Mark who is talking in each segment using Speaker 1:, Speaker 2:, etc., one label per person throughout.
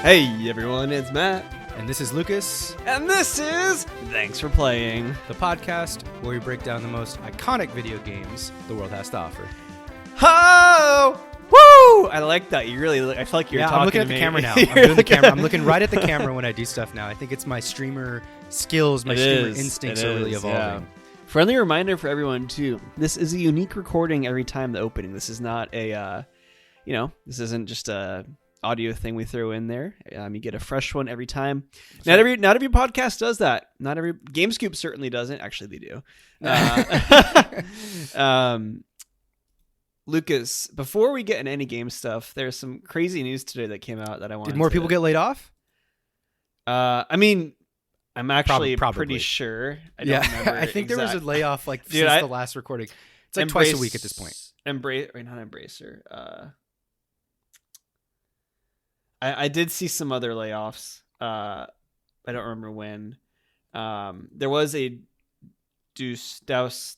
Speaker 1: Hey everyone, it's Matt.
Speaker 2: And this is Lucas,
Speaker 1: And this is Thanks for Playing.
Speaker 2: the podcast where we break down the most iconic video games the world has to offer.
Speaker 1: Ho! Woo! I like that. I feel like you're talking
Speaker 2: I'm looking
Speaker 1: to
Speaker 2: at the
Speaker 1: me.
Speaker 2: camera now. I'm doing the camera. I'm looking right at the camera when I do stuff now. I think it's my streamer skills, my streamer instincts are really evolving.
Speaker 1: Yeah. Friendly reminder for everyone too. This is a unique recording every time the opening. This is not a, this isn't just a audio thing we throw in there. You get a fresh one every time. Not every podcast does that. Not every GameScoop certainly doesn't. Actually, they do. Lucas, before we get into any game stuff, there's some crazy news today that came out that I wanted.
Speaker 2: Did more people get laid off?
Speaker 1: I mean, I'm actually
Speaker 2: Probably.
Speaker 1: pretty sure. I don't remember.
Speaker 2: I think there was a layoff since the last recording. It's like twice a week at this point.
Speaker 1: Not Embracer. I did see some other layoffs. I don't remember when. There was a Deus Ex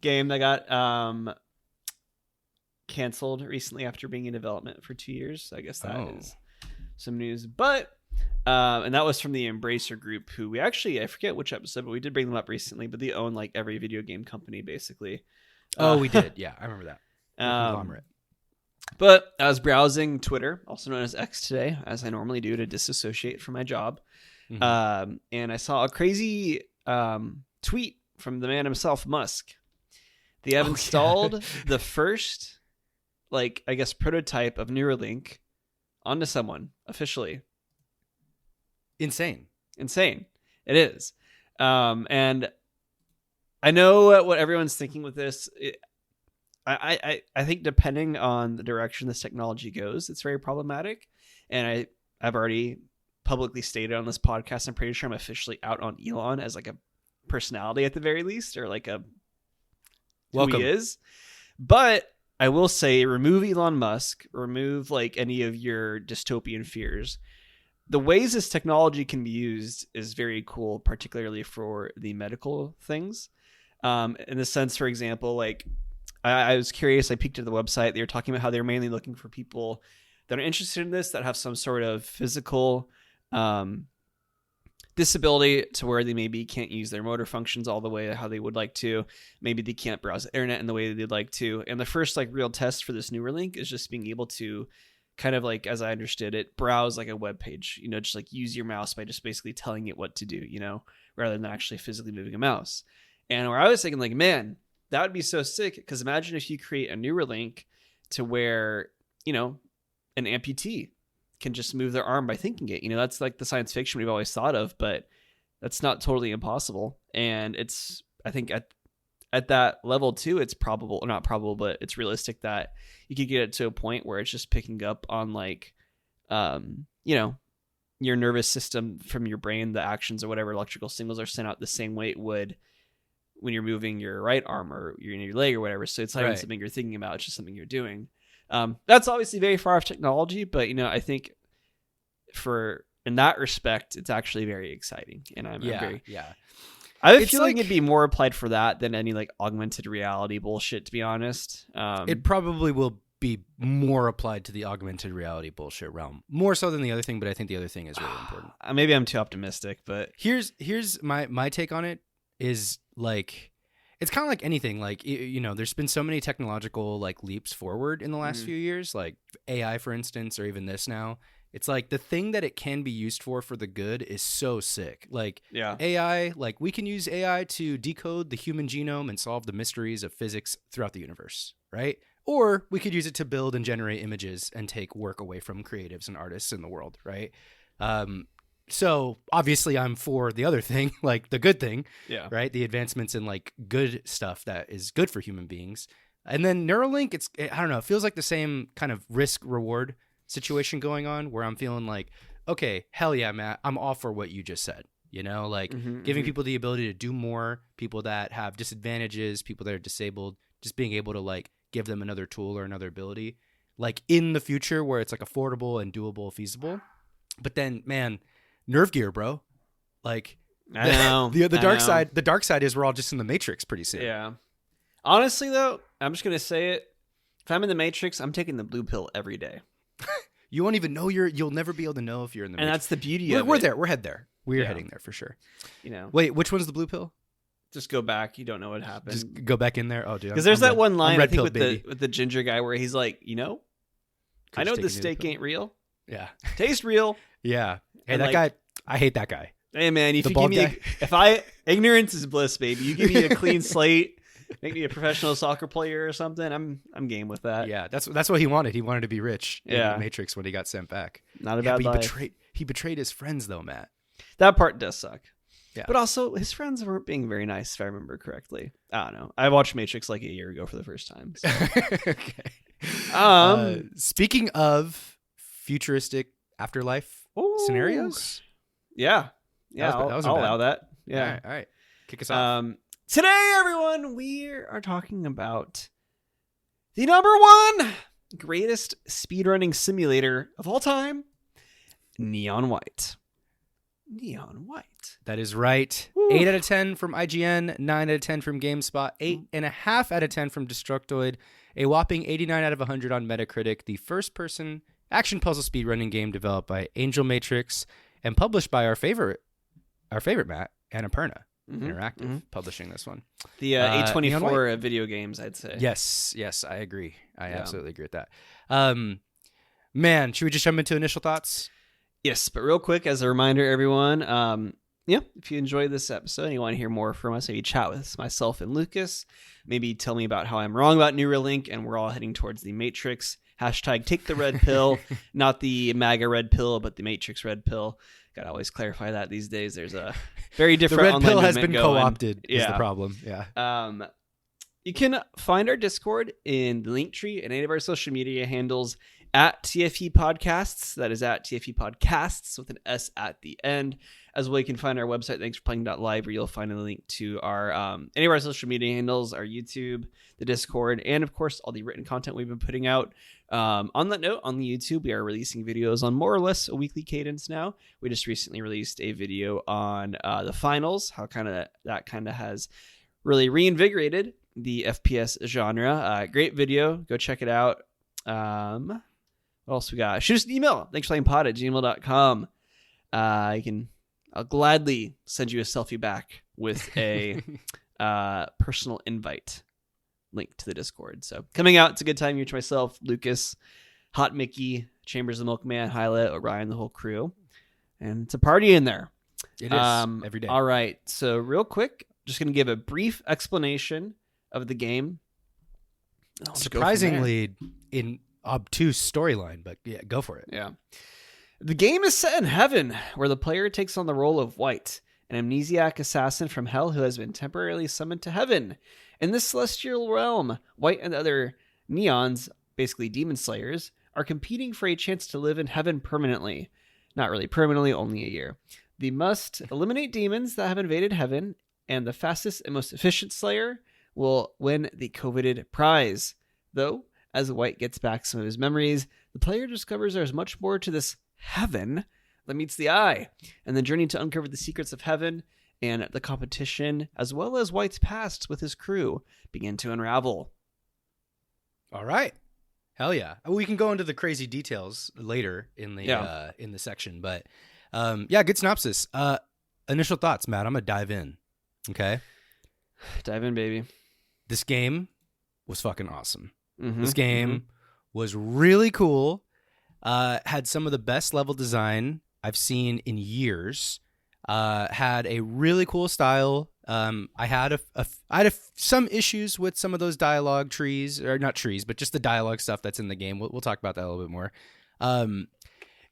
Speaker 1: game that got canceled recently after being in development for 2 years. I guess that is some news. But and that was from the Embracer Group, who I forget which episode, but we did bring them up recently. But they own like every video game company, basically.
Speaker 2: We did. Yeah, I remember that. Conglomerate.
Speaker 1: But I was browsing Twitter, also known as X today, as I normally do to disassociate from my job. Mm-hmm. And I saw a crazy tweet from the man himself, Musk. They have installed the first, prototype of Neuralink onto someone officially.
Speaker 2: Insane.
Speaker 1: It is. And I know what everyone's thinking with this. I think depending on the direction this technology goes, it's very problematic. And I've already publicly stated on this podcast, I'm pretty sure I'm officially out on Elon as like a personality at the very least, or like who he is. But I will say, remove Elon Musk, remove like any of your dystopian fears. The ways this technology can be used is very cool, particularly for the medical things. In the sense, for example, like I was curious, I peeked at the website. They were talking about how they're mainly looking for people that are interested in this, that have some sort of physical disability to where they maybe can't use their motor functions all the way how they would like to. Maybe they can't browse the internet in the way that they'd like to. And the first real test for this Neuralink is just being able to kind of as I understood it, browse like a web page, just use your mouse by just basically telling it what to do, rather than actually physically moving a mouse. And where I was thinking man, that would be so sick, because imagine if you create a Neuralink to where, an amputee can just move their arm by thinking it. That's like the science fiction we've always thought of, but that's not totally impossible. And I think at that level too, it's probable, or not probable, but it's realistic that you could get it to a point where it's just picking up on your nervous system from your brain, the actions or whatever electrical signals are sent out the same way it would when you're moving your right arm or your leg or whatever. So it's not even something you're thinking about. It's just something you're doing. That's obviously very far off technology, but I think in that respect, it's actually very exciting. And I have a feeling it'd be more applied for that than any augmented reality bullshit, to be honest.
Speaker 2: It probably will be more applied to the augmented reality bullshit realm, more so than the other thing. But I think the other thing is really important.
Speaker 1: Maybe I'm too optimistic, but
Speaker 2: here's my take on it is it's kind of like anything. There's been so many technological leaps forward in the last few years, like AI, for instance, or even this now. It's the thing that it can be used for the good is so sick. AI, we can use AI to decode the human genome and solve the mysteries of physics throughout the universe, right? Or we could use it to build and generate images and take work away from creatives and artists in the world, right? So obviously I'm for the other thing, the good thing, right? The advancements in good stuff that is good for human beings. And then Neuralink, I don't know, it feels like the same kind of risk reward situation going on, where I'm feeling okay, hell yeah, Matt, I'm all for what you just said. Giving people the ability to do more, people that have disadvantages, people that are disabled, just being able to give them another tool or another ability, in the future where it's affordable and doable, feasible. But then, man, Nerve gear, bro. I know. The dark side. The dark side is we're all just in the Matrix pretty soon.
Speaker 1: Yeah. Honestly, though, I'm just gonna say it. If I'm in the Matrix, I'm taking the blue pill every day.
Speaker 2: You won't even know you'll never be able to know if you're in the
Speaker 1: And
Speaker 2: Matrix.
Speaker 1: that's the beauty
Speaker 2: we're,
Speaker 1: of
Speaker 2: we're
Speaker 1: it.
Speaker 2: there. We're head there. We're
Speaker 1: Yeah.
Speaker 2: heading there for sure.
Speaker 1: You know,
Speaker 2: Wait, which one's the blue pill?
Speaker 1: just go back. You don't know what happened.
Speaker 2: Just go back in there. Oh, dude.
Speaker 1: Because there's that
Speaker 2: red,
Speaker 1: one line
Speaker 2: I'm
Speaker 1: I
Speaker 2: red
Speaker 1: think
Speaker 2: pill,
Speaker 1: with the ginger guy where he's like, I know the steak ain't real.
Speaker 2: Yeah.
Speaker 1: Taste real.
Speaker 2: Yeah. Hey,
Speaker 1: And
Speaker 2: that guy. I hate that guy.
Speaker 1: Hey man, if
Speaker 2: The
Speaker 1: you give
Speaker 2: bald
Speaker 1: me
Speaker 2: guy?
Speaker 1: ignorance is bliss, baby. You give me a clean slate, make me a professional soccer player or something. I'm game with that.
Speaker 2: Yeah, that's what he wanted. He wanted to be rich in
Speaker 1: Yeah.
Speaker 2: the Matrix when he got sent back.
Speaker 1: Not a
Speaker 2: Yeah,
Speaker 1: bad
Speaker 2: but
Speaker 1: life.
Speaker 2: he betrayed his friends though, Matt.
Speaker 1: That part does suck.
Speaker 2: Yeah.
Speaker 1: But also, his friends weren't being very nice, if I remember correctly. I don't know. I watched Matrix like a year ago for the first time. So.
Speaker 2: Okay. Speaking of futuristic afterlife scenarios,
Speaker 1: Yeah.
Speaker 2: That
Speaker 1: I'll
Speaker 2: wasn't bad.
Speaker 1: allow that. Yeah.
Speaker 2: All right. Kick us off.
Speaker 1: Today, everyone, we are talking about the #1 greatest speedrunning simulator of all time, Neon White. Neon White.
Speaker 2: That is right.
Speaker 1: Woo.
Speaker 2: 8 out of 10 from IGN, 9 out of 10 from GameSpot, 8.5 out of 10 from Destructoid, a whopping 89 out of 100 on Metacritic, the first-person action puzzle speedrunning game developed by Angel Matrix and published by our favorite Matt, Annapurna Interactive, publishing this one.
Speaker 1: The
Speaker 2: Neon
Speaker 1: A24 of video games, I'd say.
Speaker 2: Yes, I agree. I absolutely agree with that. Man, should we just jump into initial thoughts?
Speaker 1: Yes, but real quick, as a reminder, everyone, if you enjoyed this episode and you want to hear more from us, maybe chat with myself and Lucas, maybe tell me about how I'm wrong about Neuralink and we're all heading towards the Matrix. Hashtag take the red pill, not the MAGA red pill, but the Matrix red pill. Gotta always clarify that these days. There's a very different
Speaker 2: The red
Speaker 1: online
Speaker 2: pill has
Speaker 1: movement
Speaker 2: been
Speaker 1: going.
Speaker 2: co-opted is the problem. Yeah.
Speaker 1: You can find our Discord in the link tree and any of our social media handles at TFE Podcasts. That is at TFE Podcasts with an S at the end. As well, you can find our website, thanksforplaying.live, where you'll find a link to our any of our social media handles, our YouTube, the Discord, and of course, all the written content we've been putting out. On that note, on the YouTube, we are releasing videos on more or less a weekly cadence now. We just recently released a video on the finals, how that has really reinvigorated the FPS genre. Great video. Go check it out. What else we got? Shoot us an email. thanksforplayingpod@gmail.com. I'll gladly send you a selfie back with a personal invite link to the Discord. So coming out, it's a good time. You're to myself, Lucas, Hot Mickey, Chambers the Milkman, Hyla, Orion, the whole crew. And it's a party in there.
Speaker 2: It is every day.
Speaker 1: All right. So real quick, just going to give a brief explanation of the game. I'll just go from there.
Speaker 2: Surprisingly in obtuse storyline, but yeah, go for it.
Speaker 1: Yeah. The game is set in heaven, where the player takes on the role of White, an amnesiac assassin from hell who has been temporarily summoned to heaven. In this celestial realm, White and the other Neons, basically demon slayers, are competing for a chance to live in heaven permanently. Not really permanently, only a year. They must eliminate demons that have invaded heaven, and the fastest and most efficient slayer will win the coveted prize. Though, as White gets back some of his memories, the player discovers there's much more to this heaven that meets the eye, and the journey to uncover the secrets of heaven and the competition, as well as White's past with his crew, begin to unravel.
Speaker 2: All right. Hell yeah. We can go into the crazy details later in the section, but good synopsis. Initial thoughts, Matt. I'm gonna dive in. Okay.
Speaker 1: Dive in, baby.
Speaker 2: This game was fucking awesome.
Speaker 1: Mm-hmm.
Speaker 2: This game was really cool. Had some of the best level design I've seen in years. Had a really cool style. I had some issues with some of those dialogue trees, or not trees, but just the dialogue stuff that's in the game. We'll talk about that a little bit more. And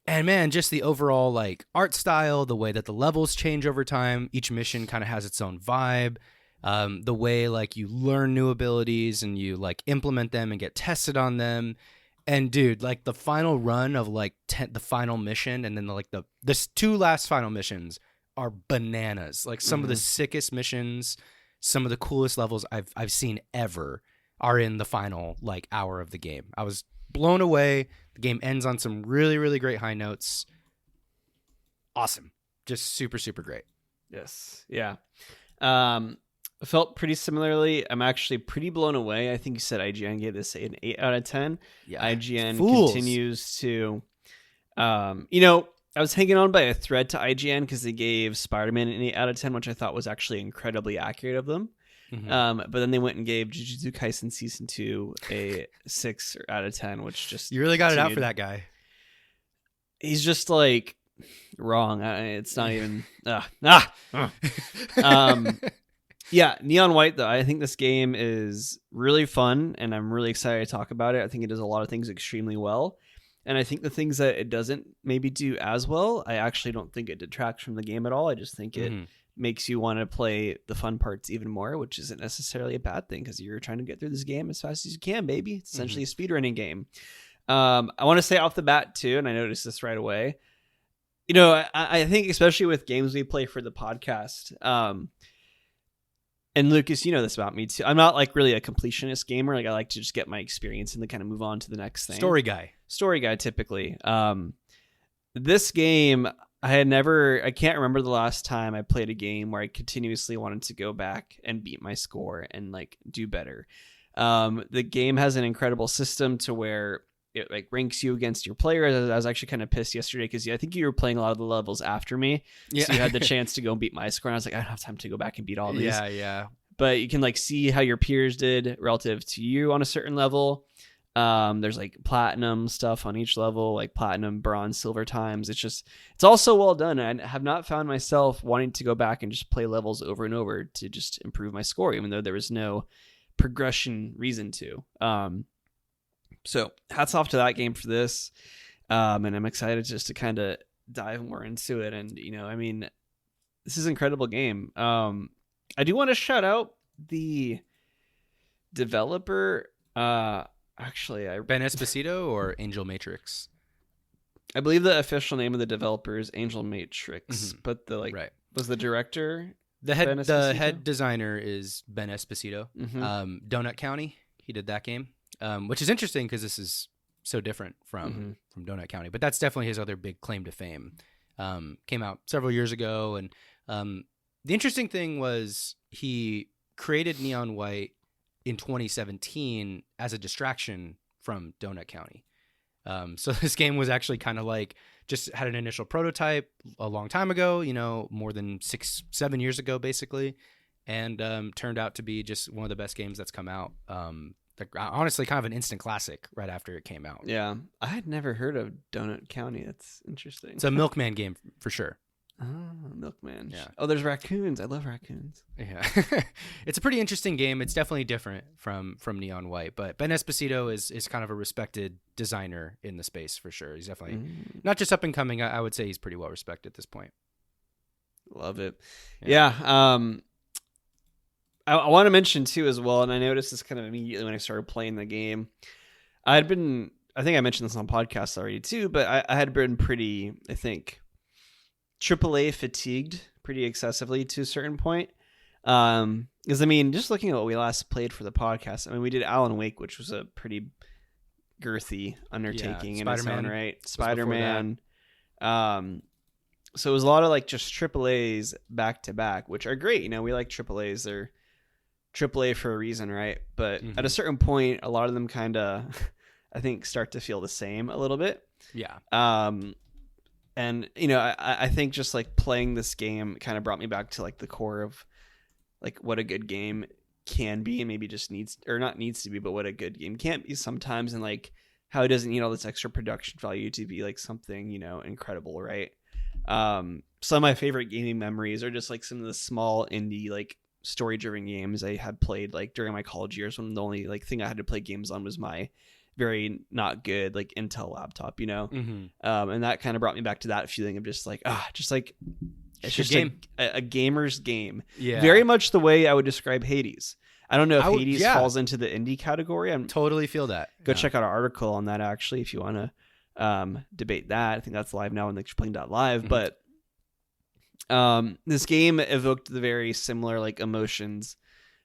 Speaker 2: man, just the overall like art style, the way that the levels change over time. Each mission kind of has its own vibe. The way like you learn new abilities and you like implement them and get tested on them. And dude, like the final run of like the final mission, and then the two last final missions are bananas. Like some of the sickest missions, some of the coolest levels I've seen ever are in the final like hour of the game. I was blown away. The game ends on some really, really great high notes. Awesome. Just super, super great.
Speaker 1: Yes. Yeah. felt pretty similarly. I'm actually pretty blown away. I think you said IGN gave this an 8 out of 10.
Speaker 2: Yeah,
Speaker 1: IGN
Speaker 2: fools.
Speaker 1: continues to, I was hanging on by a thread to IGN because they gave Spider-Man an 8 out of 10, which I thought was actually incredibly accurate of them.
Speaker 2: Mhm.
Speaker 1: But then they went and gave Jujutsu Kaisen Season 2 a 6 out of 10, which just...
Speaker 2: You really got it out for
Speaker 1: continued.
Speaker 2: that guy.
Speaker 1: He's just like wrong. It's not even... Yeah, Neon White, though, I think this game is really fun, and I'm really excited to talk about it. I think it does a lot of things extremely well. And I think the things that it doesn't maybe do as well, I actually don't think it detracts from the game at all. I just think it
Speaker 2: Mhm.
Speaker 1: makes you want to play the fun parts even more, which isn't necessarily a bad thing because you're trying to get through this game as fast as you can, baby. It's essentially a speedrunning game. I want to say off the bat, too, and I noticed this right away. I think especially with games we play for the podcast, and Lucas, you know this about me, too. I'm not like really a completionist gamer. Like I like to just get my experience and then kind of move on to the next thing.
Speaker 2: Story guy,
Speaker 1: Typically. This game, I can't remember the last time I played a game where I continuously wanted to go back and beat my score and like do better. The game has an incredible system to where it like ranks you against your players. I was actually kind of pissed yesterday because I think you were playing a lot of the levels after me.
Speaker 2: Yeah.
Speaker 1: So you had the chance to go and beat my score. And I was like, I don't have time to go back and beat all these.
Speaker 2: Yeah.
Speaker 1: But you can like see how your peers did relative to you on a certain level. There's like platinum stuff on each level, like platinum, bronze, silver times. It's also well done. I have not found myself wanting to go back and just play levels over and over to just improve my score, even though there was no progression reason to. So hats off to that game for this. And I'm excited just to kind of dive more into it. And, this is an incredible game. I do want to shout out the developer. Actually,
Speaker 2: Ben Esposito or Angel Matrix?
Speaker 1: I believe the official name of the developer is Angel Matrix,
Speaker 2: Mhm.
Speaker 1: but
Speaker 2: Right.
Speaker 1: was the director
Speaker 2: The
Speaker 1: Ben
Speaker 2: head
Speaker 1: Esposito?
Speaker 2: designer is Ben Esposito.
Speaker 1: Mhm.
Speaker 2: Donut County, he did that game, which is interesting because this is so different
Speaker 1: Mm-hmm.
Speaker 2: from Donut County. But that's definitely his other big claim to fame. Came out several years ago, and the interesting thing was he created Neon White in 2017 as a distraction from Donut County. So this game was actually kind of like just had an initial prototype a long time ago, more than 6-7 years ago, basically. And turned out to be just one of the best games that's come out. Honestly, kind of an instant classic right after it came out.
Speaker 1: Yeah, I had never heard of Donut County. That's interesting.
Speaker 2: It's a Milkman game for sure.
Speaker 1: Oh, Milkman.
Speaker 2: Yeah.
Speaker 1: Oh, there's raccoons. I love raccoons.
Speaker 2: Yeah. It's a pretty interesting game. It's definitely different from Neon White, but Ben Esposito is kind of a respected designer in the space for sure. He's definitely not just up and coming. I would say he's pretty well respected at this point.
Speaker 1: Love it.
Speaker 2: Yeah.
Speaker 1: Yeah. I want to mention too as well, and I noticed this kind of immediately when I started playing the game. I think I mentioned this on podcasts already too, but I had been pretty, I think, AAA fatigued pretty excessively to a certain point. Because just looking at what we last played for the podcast, we did Alan Wake, which was a pretty girthy undertaking in its own right. Spider-Man. So it was a lot of like just AAAs back to back, which are great. We like AAAs. They're AAA for a reason, right? But at a certain point, a lot of them kind of, I think, start to feel the same a little bit.
Speaker 2: Yeah.
Speaker 1: And I think just like playing this game kind of brought me back to like the core of like what a good game can be, and maybe just needs to be, but what a good game can be sometimes, and like how it doesn't need all this extra production value to be like something incredible, right? Some of my favorite gaming memories are just like some of the small indie like story-driven games I had played like during my college years, when the only like thing I had to play games on was my very not good like Intel laptop, and that kind of brought me back to that feeling of just like it's just
Speaker 2: game.
Speaker 1: a gamer's game.
Speaker 2: Yeah.
Speaker 1: Very much the way I would describe Hades. I don't know if Hades
Speaker 2: yeah.
Speaker 1: falls into the indie category. I'm
Speaker 2: Totally feel that.
Speaker 1: go
Speaker 2: Yeah.
Speaker 1: check out our article on that actually if you want to debate that. I think that's live now on thexplaying.live.
Speaker 2: Mhm.
Speaker 1: But this game evoked the very similar like emotions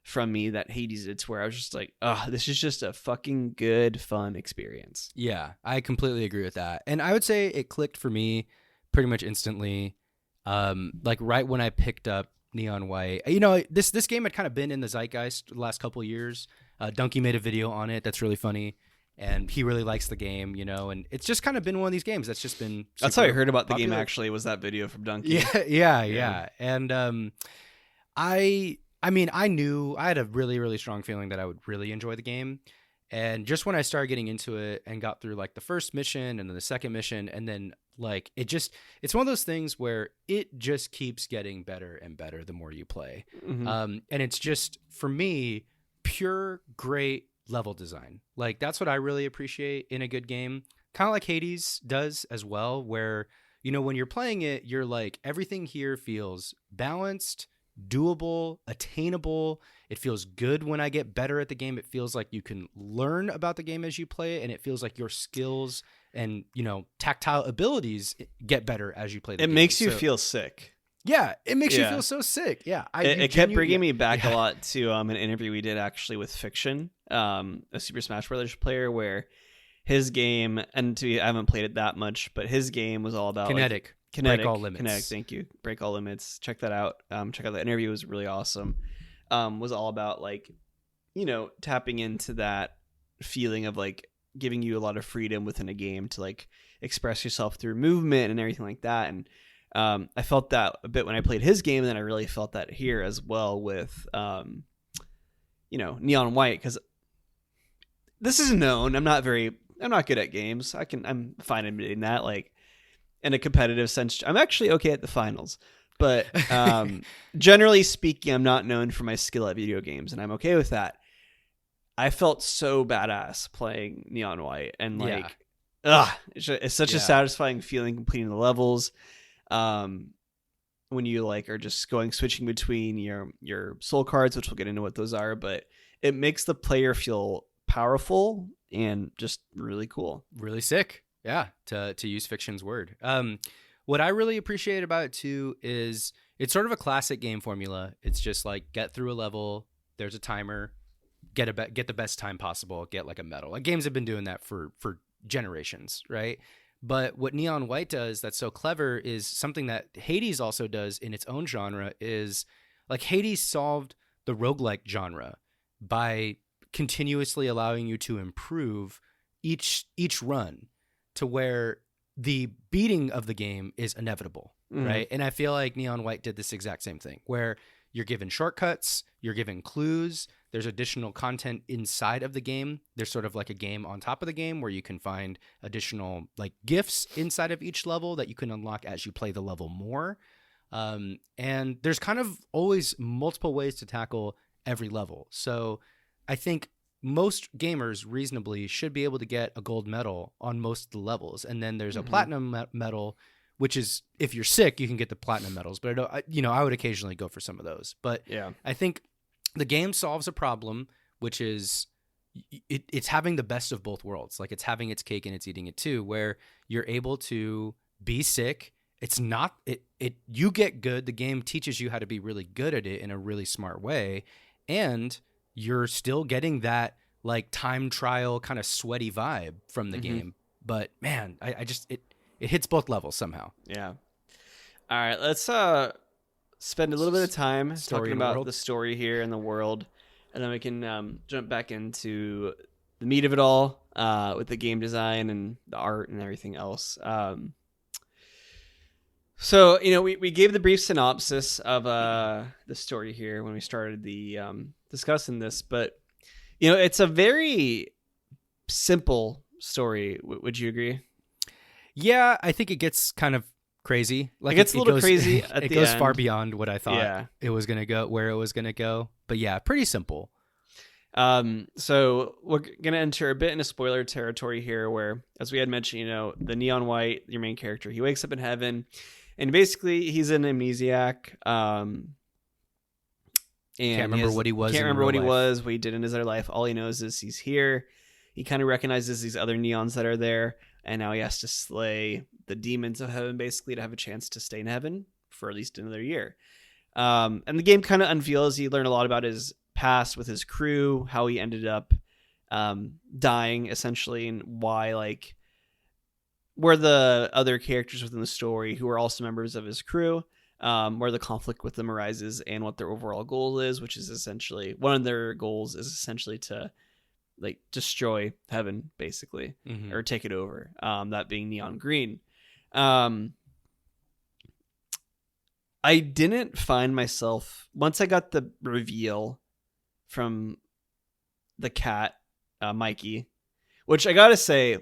Speaker 1: from me that Hades did, to where I was just like, this is just a fucking good, fun experience.
Speaker 2: Yeah, I completely agree with that. And I would say it clicked for me pretty much instantly. Like right when I picked up Neon White. You know, this game had kind of been in the zeitgeist the last couple of years. Donkey made a video on it that's really funny, and he really likes the game, you know, and it's just kind of been one of these games that's just been
Speaker 1: That's how I heard about the
Speaker 2: popular.
Speaker 1: game, actually, was that video from Donkey.
Speaker 2: Yeah. And I mean, I knew I had a really, really strong feeling that I would really enjoy the game. And just when I started getting into it and got through like the first mission and then the second mission, and then like it's one of those things where it just keeps getting better and better the more you play.
Speaker 1: Mhm.
Speaker 2: And it's just, for me, pure great level design. Like that's what I really appreciate in a good game. Kind of like Hades does as well, where, you know, when you're playing it, you're like, everything here feels balanced, doable, attainable. It feels good when I get better at the game. It feels like you can learn about the game as you play it, and it feels like your skills and, you know, tactile abilities get better as you play the game.
Speaker 1: It makes you
Speaker 2: So-
Speaker 1: feel sick.
Speaker 2: Yeah, it makes you
Speaker 1: Yeah.
Speaker 2: feel so sick. Yeah,
Speaker 1: It kept bringing me back
Speaker 2: yeah.
Speaker 1: a lot to an interview we did actually with Fiction, a Super Smash Brothers player, where his game, and I haven't played it that much, but his game was all about
Speaker 2: Kinetic.
Speaker 1: Kinetic,
Speaker 2: Break All Limits.
Speaker 1: Kinetic, thank you. Break All Limits. Check that out. Check out that interview. It was really awesome. Was all about like, you know, tapping into that feeling of like giving you a lot of freedom within a game to like express yourself through movement and everything like that. And I felt that a bit when I played his game, and then I really felt that here as well with, you know, Neon White, because this is known. I'm not good at games. I'm fine admitting that. Like, in a competitive sense, I'm actually okay at the finals, but generally speaking, I'm not known for my skill at video games, and I'm okay with that. I felt so badass playing Neon White, and like, it's such a satisfying feeling completing the levels. When you like are just switching between your soul cards, which we'll get into what those are, but it makes the player feel powerful and just really cool.
Speaker 2: Really sick. Yeah, to use Fiction's word. What I really appreciate about it too is it's sort of a classic game formula. It's just like get through a level, there's a timer, get the best time possible, get like a medal. Like games have been doing that for generations, right? But what Neon White does that's so clever is something that Hades also does in its own genre, is like Hades solved the roguelike genre by continuously allowing you to improve each run to where the beating of the game is inevitable, right? And I feel like Neon White did this exact same thing, where you're given shortcuts, you're given clues, there's additional content inside of the game. There's sort of like a game on top of the game where you can find additional like gifts inside of each level that you can unlock as you play the level more. And there's kind of always multiple ways to tackle every level. So I think most gamers reasonably should be able to get a gold medal on most of the levels. And then there's a platinum medal, which is, if you're sick, you can get the platinum medals. But I would occasionally go for some of those. But
Speaker 1: Yeah.
Speaker 2: I think the game solves a problem, which is it's having the best of both worlds. Like it's having its cake and it's eating it too, where you're able to be sick. It's not you get good. The game teaches you how to be really good at it in a really smart way. And you're still getting that like time trial kind of sweaty vibe from the game. But man, I just, it hits both levels somehow.
Speaker 1: Yeah. All right, let's spend a little bit of time
Speaker 2: Story
Speaker 1: talking
Speaker 2: in the
Speaker 1: about
Speaker 2: world.
Speaker 1: the story here in the world, and then we can jump back into the meat of it all with the game design and the art and everything else. So, you know, we gave the brief synopsis of the story here when we started the discussing this, but you know, it's a very simple story. Would you agree?
Speaker 2: Yeah, I think it gets kind of crazy. Like
Speaker 1: It gets a little
Speaker 2: goes,
Speaker 1: crazy at
Speaker 2: it
Speaker 1: the
Speaker 2: goes far
Speaker 1: end.
Speaker 2: beyond what I thought
Speaker 1: Yeah.
Speaker 2: it was going to go, where it was going to go. But yeah, pretty simple.
Speaker 1: So we're gonna enter a bit into spoiler territory here, where, as we had mentioned, you know, the Neon White, your main character, he wakes up in heaven, and basically he's an amnesiac. And
Speaker 2: Can't remember what he was.
Speaker 1: Can't
Speaker 2: in
Speaker 1: remember
Speaker 2: real
Speaker 1: what he
Speaker 2: life.
Speaker 1: was, what he did in his other life. All he knows is he's here. He kind of recognizes these other neons that are there, and now he has to slay the demons of heaven, basically, to have a chance to stay in heaven for at least another year. And the game kind of unveils, you learn a lot about his past with his crew, how he ended up dying, essentially, and why, like, where the other characters within the story who are also members of his crew where the conflict with them arises and what their overall goal is, which is essentially one of their goals is essentially to like destroy heaven, basically, or take it over. That being Neon Green. I didn't find myself once I got the reveal from the cat, Mikey, which I gotta say,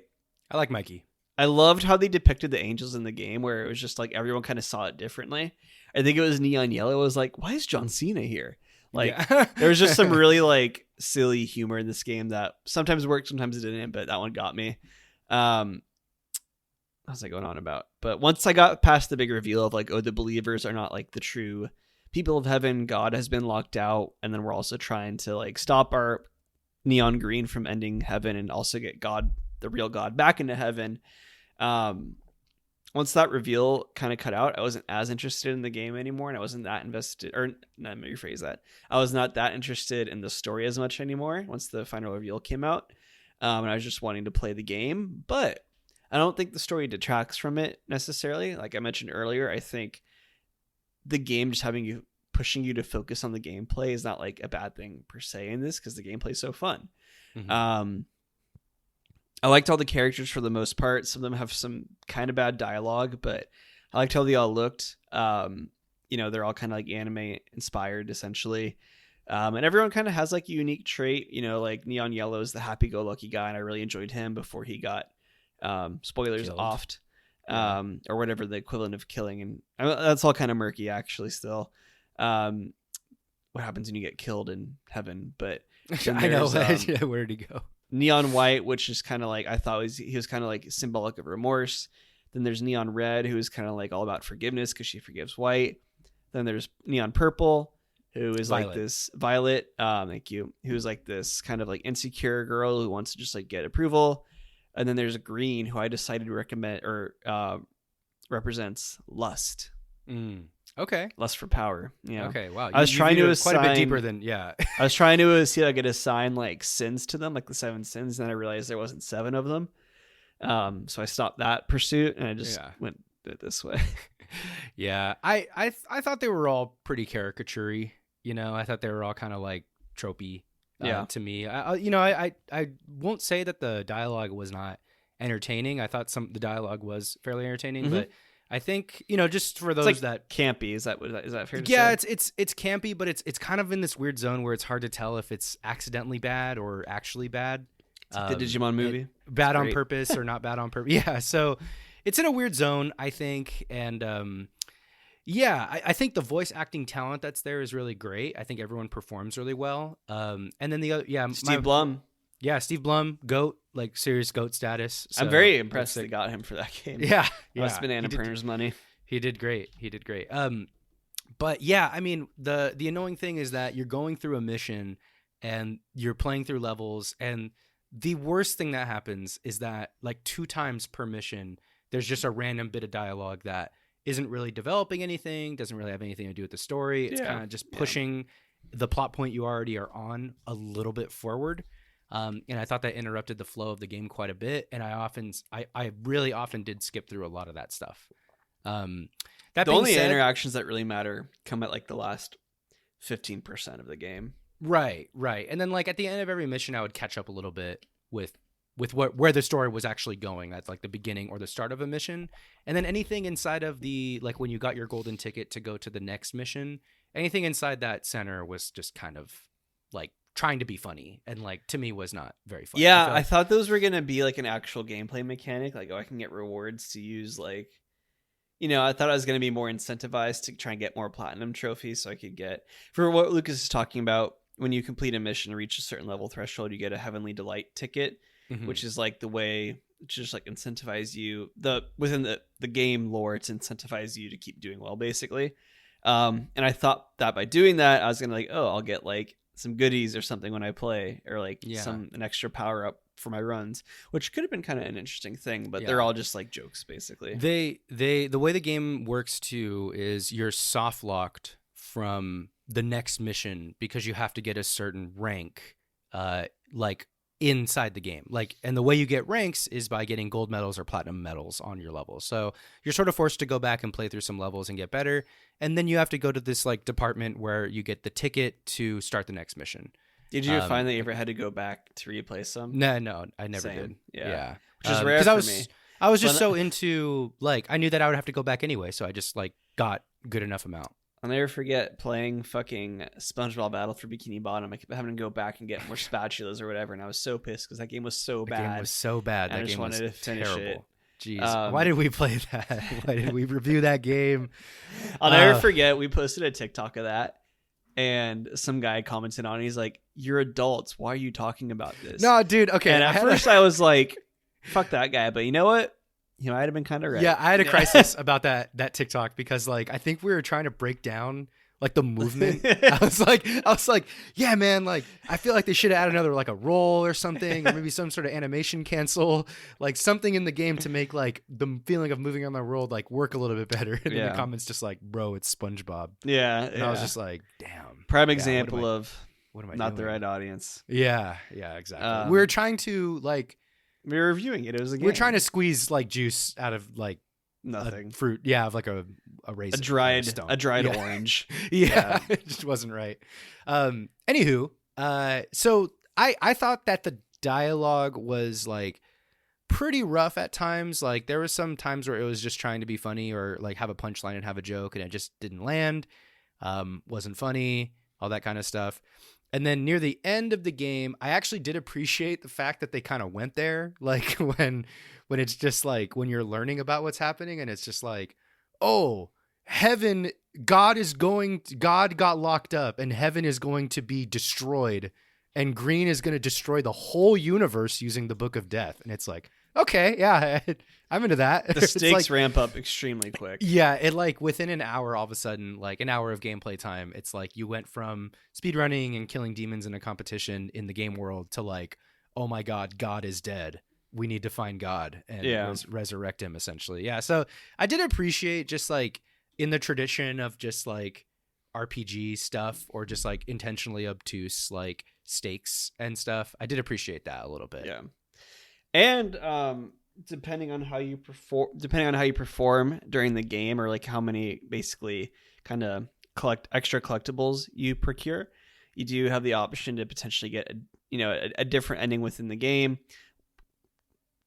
Speaker 2: I like Mikey.
Speaker 1: I loved how they depicted the angels in the game, where it was just like everyone kind of saw it differently. I think it was Neon Yellow. I was like, why is John Cena here? Like, there was just some really like silly humor in this game that sometimes worked, sometimes it didn't, but that one got me. What was I going on about? But once I got past the big reveal of like, oh, the believers are not like the true people of heaven, God has been locked out, and then we're also trying to like stop our Neon Green from ending heaven and also get God, the real God, back into heaven. Once that reveal kind of cut out, I wasn't as interested in the game anymore, and I wasn't that invested, or let me rephrase that. I was not that interested in the story as much anymore once the final reveal came out, and I was just wanting to play the game. But I don't think the story detracts from it necessarily. Like I mentioned earlier, I think the game just pushing you to focus on the gameplay is not like a bad thing per se in this, because the gameplay is so fun. I liked all the characters for the most part. Some of them have some kind of bad dialogue, but I liked how they all looked. They're all kind of like anime inspired essentially. And everyone kind of has like a unique trait, like Neon Yellow is the happy-go-lucky guy, and I really enjoyed him before he got spoilers
Speaker 2: Killed.
Speaker 1: offed, or whatever the equivalent of killing. And that's all kind of murky actually still. What happens when you get killed in heaven? But
Speaker 2: I know. Where'd he go?
Speaker 1: Neon White, which is kind of like, I thought he was kind of like symbolic of remorse. Then there's Neon Red, who is kind of like all about forgiveness because she forgives White. Then there's Neon Purple, who is
Speaker 2: Violet.
Speaker 1: like this Violet. Thank you. Who's like this kind of like insecure girl who wants to just like get approval. And then there's Green, who I decided to recommend or represents lust.
Speaker 2: Okay.
Speaker 1: Lust for power. Yeah.
Speaker 2: Okay. Wow.
Speaker 1: I was trying to
Speaker 2: quite a bit
Speaker 1: assign-
Speaker 2: deeper than
Speaker 1: I was trying to see if I could assign like sins to them, like the 7 sins. And then I realized there wasn't 7 of them. So I stopped that pursuit and I just went it this way.
Speaker 2: Yeah. I thought they were all pretty caricature-y. I thought they were all kind of like tropey. To me, I won't say that the dialogue was not entertaining. I thought the dialogue was fairly entertaining, but I think just for those
Speaker 1: It's like
Speaker 2: that
Speaker 1: campy. Is that fair to say?
Speaker 2: yeah, it's campy, but it's kind of in this weird zone where it's hard to tell if it's accidentally bad or actually bad.
Speaker 1: It's like the Digimon movie.
Speaker 2: Bad on
Speaker 1: great.
Speaker 2: purpose or not bad on purpose. Yeah, so it's in a weird zone, I think, and I think the voice acting talent that's there is really great. I think everyone performs really well. And then the other,
Speaker 1: Steve Blum.
Speaker 2: Yeah, Steve Blum, GOAT, like serious GOAT status. So
Speaker 1: I'm very impressed they got him for that game.
Speaker 2: Yeah.
Speaker 1: Must have been Anna Perner's money.
Speaker 2: He did great. But yeah, I mean, the annoying thing is that you're going through a mission and you're playing through levels, and the worst thing that happens is that like 2 times per mission, there's just a random bit of dialogue that isn't really developing anything, doesn't really have anything to do with the story. It's kind of just pushing the plot point you already are on a little bit forward. And I thought that interrupted the flow of the game quite a bit. And I really often did skip through a lot of that stuff.
Speaker 1: The only interactions that really matter come at like the last 15% of the game.
Speaker 2: Right. And then like at the end of every mission, I would catch up a little bit with where the story was actually going. That's like the beginning or the start of a mission. And then anything inside of like when you got your golden ticket to go to the next mission, anything inside that center was just kind of like trying to be funny, and like to me was not very funny.
Speaker 1: Yeah, I thought those were gonna be like an actual gameplay mechanic, like I can get rewards to use like, I thought I was gonna be more incentivized to try and get more platinum trophies, so I could get, for what Lucas is talking about, when you complete a mission, reach a certain level threshold, you get a Heavenly Delight ticket, which is like the way to just like incentivize you within the game lore to incentivize you to keep doing well, basically. And I thought that by doing that, I was gonna like, I'll get like some goodies or something when I play, or like an extra power up for my runs, which could have been kind of an interesting thing, but they're all just like jokes basically.
Speaker 2: The way the game works too is you're soft locked from the next mission because you have to get a certain rank, like inside the game. Like, and the way you get ranks is by getting gold medals or platinum medals on your levels. So you're sort of forced to go back and play through some levels and get better. And then you have to go to this like department where you get the ticket to start the next mission.
Speaker 1: Did you find that you ever had to go back to replay some?
Speaker 2: No, I never
Speaker 1: Same.
Speaker 2: did.
Speaker 1: Yeah. Which is rare for me.
Speaker 2: I was just so into, like, I knew that I would have to go back anyway, so I just like got good enough amount.
Speaker 1: I'll never forget playing fucking SpongeBob Battle for Bikini Bottom. I kept having to go back and get more spatulas or whatever, and I was so pissed because that game was so bad.
Speaker 2: The game was so bad.
Speaker 1: I just wanted to finish
Speaker 2: terrible.
Speaker 1: it.
Speaker 2: Jeez, why did we play that? Why did we review that game?
Speaker 1: I'll never forget. We posted a TikTok of that, and some guy commented on it. He's like, "You're adults. Why are you talking about this?"
Speaker 2: No, dude. Okay.
Speaker 1: And at first I was like, "Fuck that guy," but you know what? He might have been kind of right.
Speaker 2: Yeah, I had a crisis about that TikTok because like I think we were trying to break down like the movement. I was like, yeah, man, like I feel like they should have added another like a roll or something, or maybe some sort of animation cancel, like something in the game to make like the feeling of moving on the world like work a little bit better. And then the comments just like, bro, it's SpongeBob.
Speaker 1: Yeah.
Speaker 2: And I was just like, damn.
Speaker 1: Prime example of
Speaker 2: what am I
Speaker 1: not
Speaker 2: doing?
Speaker 1: the right audience.
Speaker 2: Yeah, exactly. We were trying to like
Speaker 1: we were reviewing it. It was a game.
Speaker 2: We're trying to squeeze like juice out of like
Speaker 1: nothing
Speaker 2: fruit. Yeah, of like a raisin,
Speaker 1: a dried orange.
Speaker 2: Yeah, it just wasn't right. Anywho, so I thought that the dialogue was like pretty rough at times. Like there was some times where it was just trying to be funny or like have a punchline and have a joke, and it just didn't land. Wasn't funny, all that kind of stuff. And then near the end of the game, I actually did appreciate the fact that they kind of went there. Like when it's just like when you're learning about what's happening and it's just like, oh, heaven, God got locked up and heaven is going to be destroyed and Green is going to destroy the whole universe using the Book of Death. And it's like, okay, yeah, I'm into that.
Speaker 1: The stakes
Speaker 2: like,
Speaker 1: ramp up extremely quick.
Speaker 2: Yeah, it like within an hour, all of a sudden, like an hour of gameplay time, it's like you went from speedrunning and killing demons in a competition in the game world to like, oh my God, God is dead. We need to find God and resurrect him, essentially. Yeah, so I did appreciate just like in the tradition of just like RPG stuff or just like intentionally obtuse like stakes and stuff. I did appreciate that a little bit.
Speaker 1: Yeah. And depending on how you perform during the game, or like how many basically kind of extra collectibles you procure, you do have the option to potentially get a different ending within the game.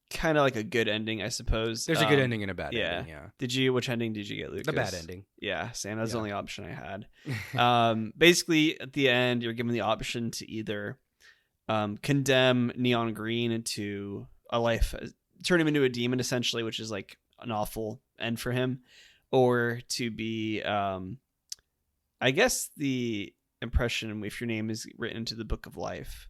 Speaker 1: Kind of like a good ending, I suppose.
Speaker 2: There's a good ending and a bad ending. Yeah.
Speaker 1: Which ending did you get, Lucas?
Speaker 2: The bad ending.
Speaker 1: Yeah, Sam. That's the only option I had. Basically, at the end, you're given the option to either condemn Neon Green into a life, turn him into a demon essentially, which is like an awful end for him, or to be I guess the impression, if your name is written into the Book of Life,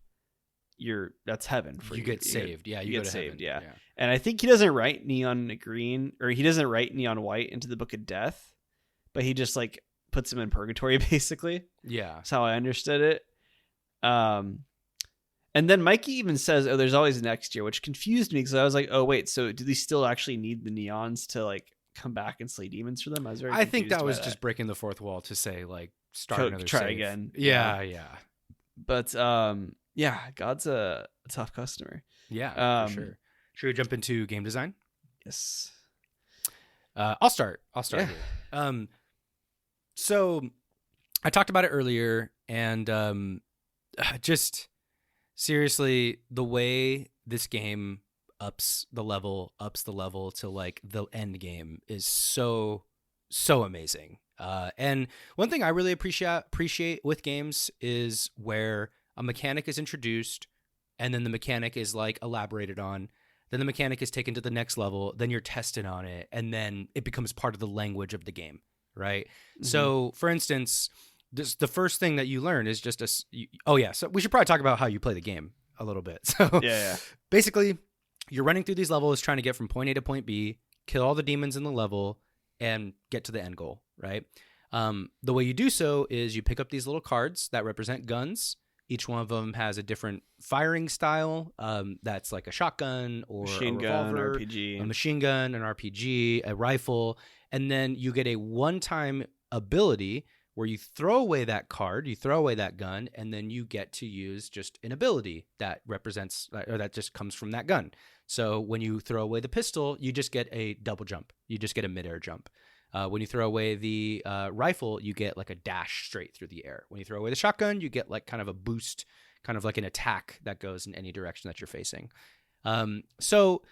Speaker 1: that's heaven for you.
Speaker 2: You get saved. Yeah, you
Speaker 1: get saved. Yeah. And I think he doesn't write Neon Green, or he doesn't write Neon White into the Book of Death, but he just like puts him in purgatory basically.
Speaker 2: Yeah,
Speaker 1: that's how I understood it. And then Mikey even says, "Oh, there's always next year," which confused me because I was like, "Oh, wait, so do they still actually need the neons to like come back and slay demons for them?"
Speaker 2: I think that was just breaking the fourth wall to say like try
Speaker 1: save. Again.
Speaker 2: Yeah.
Speaker 1: But yeah, God's a tough customer.
Speaker 2: Yeah, for sure. Should we jump into game design?
Speaker 1: Yes.
Speaker 2: I'll start here. So I talked about it earlier, and just seriously, the way this game ups the level to like the end game is so amazing. And one thing I really appreciate with games is where a mechanic is introduced and then the mechanic is like elaborated on, then the mechanic is taken to the next level, then you're tested on it, and then it becomes part of the language of the game, right? Mm-hmm. So for instance, the first thing that you learn is just so we should probably talk about how you play the game a little bit. So basically you're running through these levels trying to get from point A to point B, kill all the demons in the level, and get to the end goal, right? The way you do so is you pick up these little cards that represent guns. Each one of them has a different firing style. That's like a shotgun or
Speaker 1: machine
Speaker 2: a revolver,
Speaker 1: gun, RPG.
Speaker 2: a machine gun, an RPG, a rifle. And then you get a one-time ability, where you throw away that card, you throw away that gun, and then you get to use just an ability that represents or that just comes from that gun. So when you throw away the pistol, you just get a double jump. You just get a midair jump. When you throw away the rifle, you get like a dash straight through the air. When you throw away the shotgun, you get like kind of a boost, kind of like an attack that goes in any direction that you're facing. So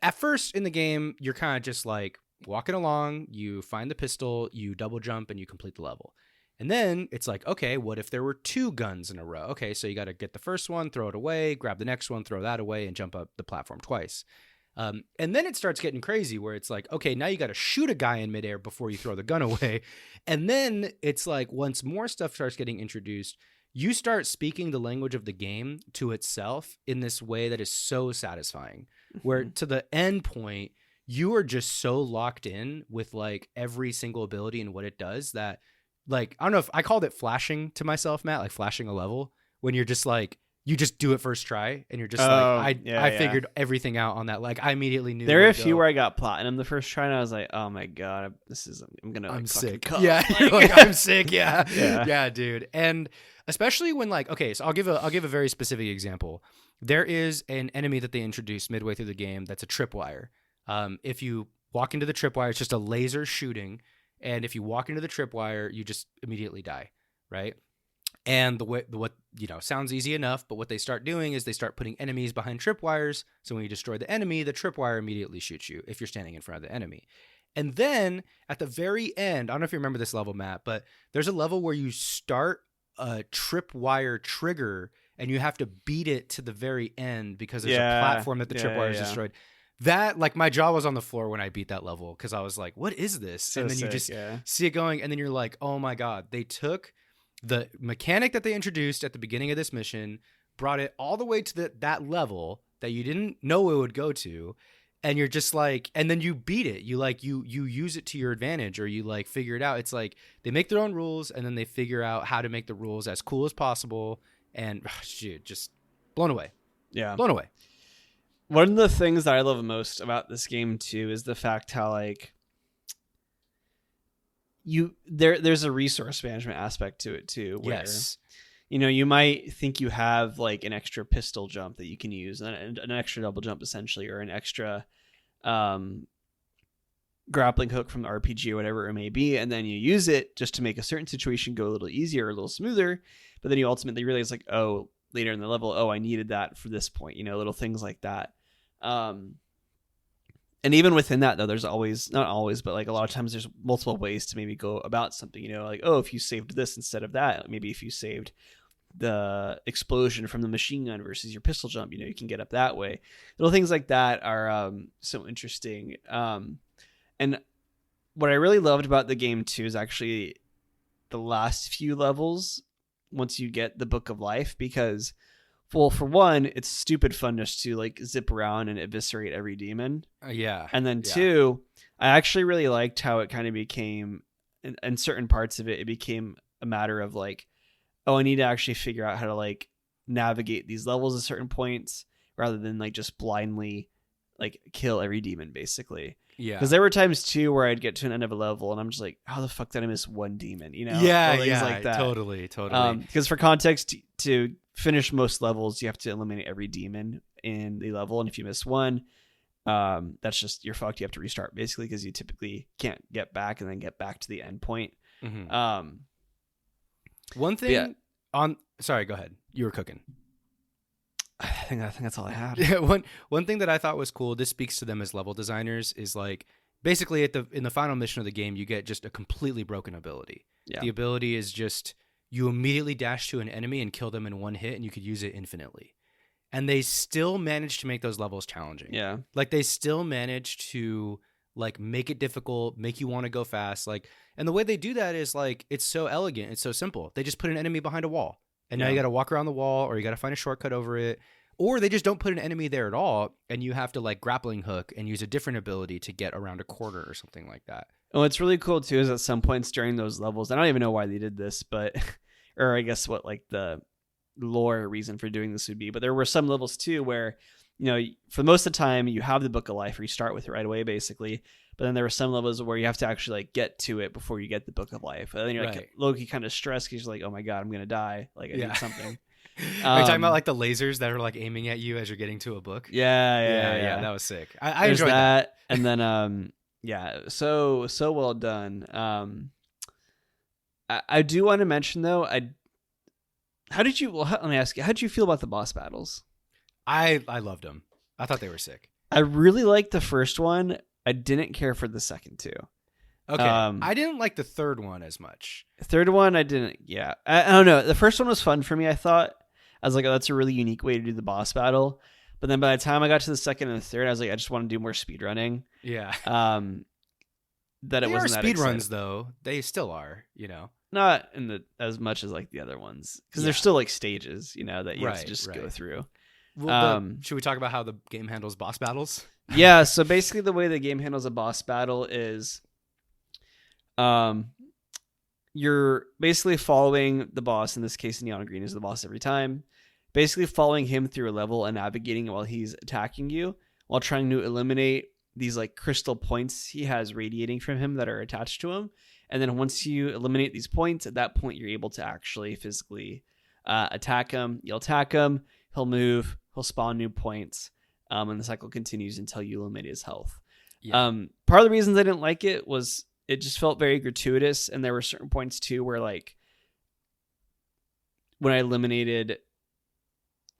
Speaker 2: at first in the game, you're kind of just like walking along, you find the pistol, you double jump, and you complete the level. And then it's like, okay, what if there were 2 guns in a row? Okay, so you got to get the first one, throw it away, grab the next one, throw that away, and jump up the platform twice. And then it starts getting crazy where it's like, okay, now you got to shoot a guy in midair before you throw the gun away. And then it's like once more stuff starts getting introduced, you start speaking the language of the game to itself in this way that is so satisfying, where to the end point, you are just so locked in with like every single ability and what it does that, like, I don't know if I called it flashing to myself, Matt, like flashing a level, when you're just like, you just do it first try and you're just I figured everything out on that. Like I immediately knew.
Speaker 1: There are a few where I got platinum the first try and I was like, oh my God, I'm
Speaker 2: sick.
Speaker 1: Cup.
Speaker 2: Yeah. You're like, I'm sick. Yeah. Yeah, dude. And especially when like, okay, so I'll give a very specific example. There is an enemy that they introduced midway through the game that's a tripwire. If you walk into the tripwire, it's just a laser shooting. And if you walk into the tripwire, you just immediately die. Right. And what sounds easy enough, but what they start doing is they start putting enemies behind tripwires. So when you destroy the enemy, the tripwire immediately shoots you if you're standing in front of the enemy. And then at the very end, I don't know if you remember this level, Matt, but there's a level where you start a tripwire trigger and you have to beat it to the very end because there's a platform that the tripwire is destroyed. That, like, my jaw was on the floor when I beat that level because I was like, what is this?
Speaker 1: So
Speaker 2: and then
Speaker 1: sick,
Speaker 2: you just see it going, and then you're like, oh my God, they took the mechanic that they introduced at the beginning of this mission, brought it all the way to that level that you didn't know it would go to, and you're just like, and then you beat it. You like you use it to your advantage, or you like figure it out. It's like they make their own rules, and then they figure out how to make the rules as cool as possible. And dude, just blown away.
Speaker 1: Yeah,
Speaker 2: blown away.
Speaker 1: One of the things that I love most about this game too is the fact how like there's a resource management aspect to it too. Where,
Speaker 2: yes.
Speaker 1: You might think you have like an extra pistol jump that you can use, and an extra double jump essentially, or an extra grappling hook from the RPG or whatever it may be, and then you use it just to make a certain situation go a little easier or a little smoother. But then you ultimately realize like, oh, later in the level, oh, I needed that for this point, little things like that. And even within that, though, there's always, not always, but like a lot of times there's multiple ways to maybe go about something, like, oh, if you saved this instead of that, maybe if you saved the explosion from the machine gun versus your pistol jump, you can get up that way. Little things like that are so interesting. And what I really loved about the game too is actually the last few levels once you get the Book of Life, because, well, for one, it's stupid fun just to like zip around and eviscerate every demon.
Speaker 2: Yeah.
Speaker 1: And then two, I actually really liked how it kind of became, in certain parts of it, it became a matter of like, oh, I need to actually figure out how to like navigate these levels at certain points rather than like just blindly like kill every demon basically.
Speaker 2: Yeah.
Speaker 1: Because there were times too where I'd get to an end of a level and I'm just like, how the fuck did I miss one demon?
Speaker 2: Yeah,
Speaker 1: things like that.
Speaker 2: Totally.
Speaker 1: Because for context, to finish most levels, you have to eliminate every demon in the level, and if you miss one, that's just, you're fucked. You have to restart basically, because you typically can't get back and then get back to the end point.
Speaker 2: Mm-hmm. One thing sorry, go ahead. You were cooking.
Speaker 1: I think that's all I had.
Speaker 2: Yeah, one thing that I thought was cool, this speaks to them as level designers, is like basically in the final mission of the game, you get just a completely broken ability. Yeah. The ability is just you immediately dash to an enemy and kill them in one hit, and you could use it infinitely. And they still managed to make those levels challenging.
Speaker 1: Yeah.
Speaker 2: Like they still managed to like make it difficult, make you want to go fast. Like, and the way they do that is like, it's so elegant. It's so simple. They just put an enemy behind a wall, and now you got to walk around the wall, or you got to find a shortcut over it, or they just don't put an enemy there at all, and you have to like grappling hook and use a different ability to get around a corner or something like that.
Speaker 1: And what's really cool too is at some points during those levels, I don't even know why they did this, but, or I guess what like the lore reason for doing this would be, but there were some levels too where for most of the time you have the Book of Life, or you start with it right away, basically. But then there were some levels where you have to actually like get to it before you get the Book of Life. And then you're like Loki kind of stressed because you're like, oh my God, I'm going to die. Like I need something.
Speaker 2: Are you talking about like the lasers that are like aiming at you as you're getting to a book?
Speaker 1: Yeah.
Speaker 2: That was sick. I enjoyed that.
Speaker 1: And then, so well done. I do want to mention though, let me ask you, how did you feel about the boss battles?
Speaker 2: I loved them. I thought they were sick.
Speaker 1: I really liked the first one. I didn't care for the second two.
Speaker 2: Okay. I didn't like the third one as much.
Speaker 1: Third one, I didn't. Yeah. I don't know. The first one was fun for me, I thought. I was like, oh, that's a really unique way to do the boss battle. But then by the time I got to the second and the third, I was like, I just want to do more speed running.
Speaker 2: Yeah.
Speaker 1: That it wasn't that
Speaker 2: speed runs though. They still are,
Speaker 1: Not as much as like the other ones, because they're still like stages, that you have to just go through.
Speaker 2: Well, should we talk about how the game handles boss battles?
Speaker 1: Yeah. So basically, the way the game handles a boss battle is, you're basically following the boss. In this case, Neon Green is the boss every time. Basically, following him through a level and navigating while he's attacking you, while trying to eliminate these like crystal points he has radiating from him that are attached to him. And then once you eliminate these points, at that point, you're able to actually physically attack him. You'll attack him. He'll move. He'll spawn new points. And the cycle continues until you eliminate his health. Yeah. Part of the reasons I didn't like it was it just felt very gratuitous. And there were certain points too where like when I eliminated,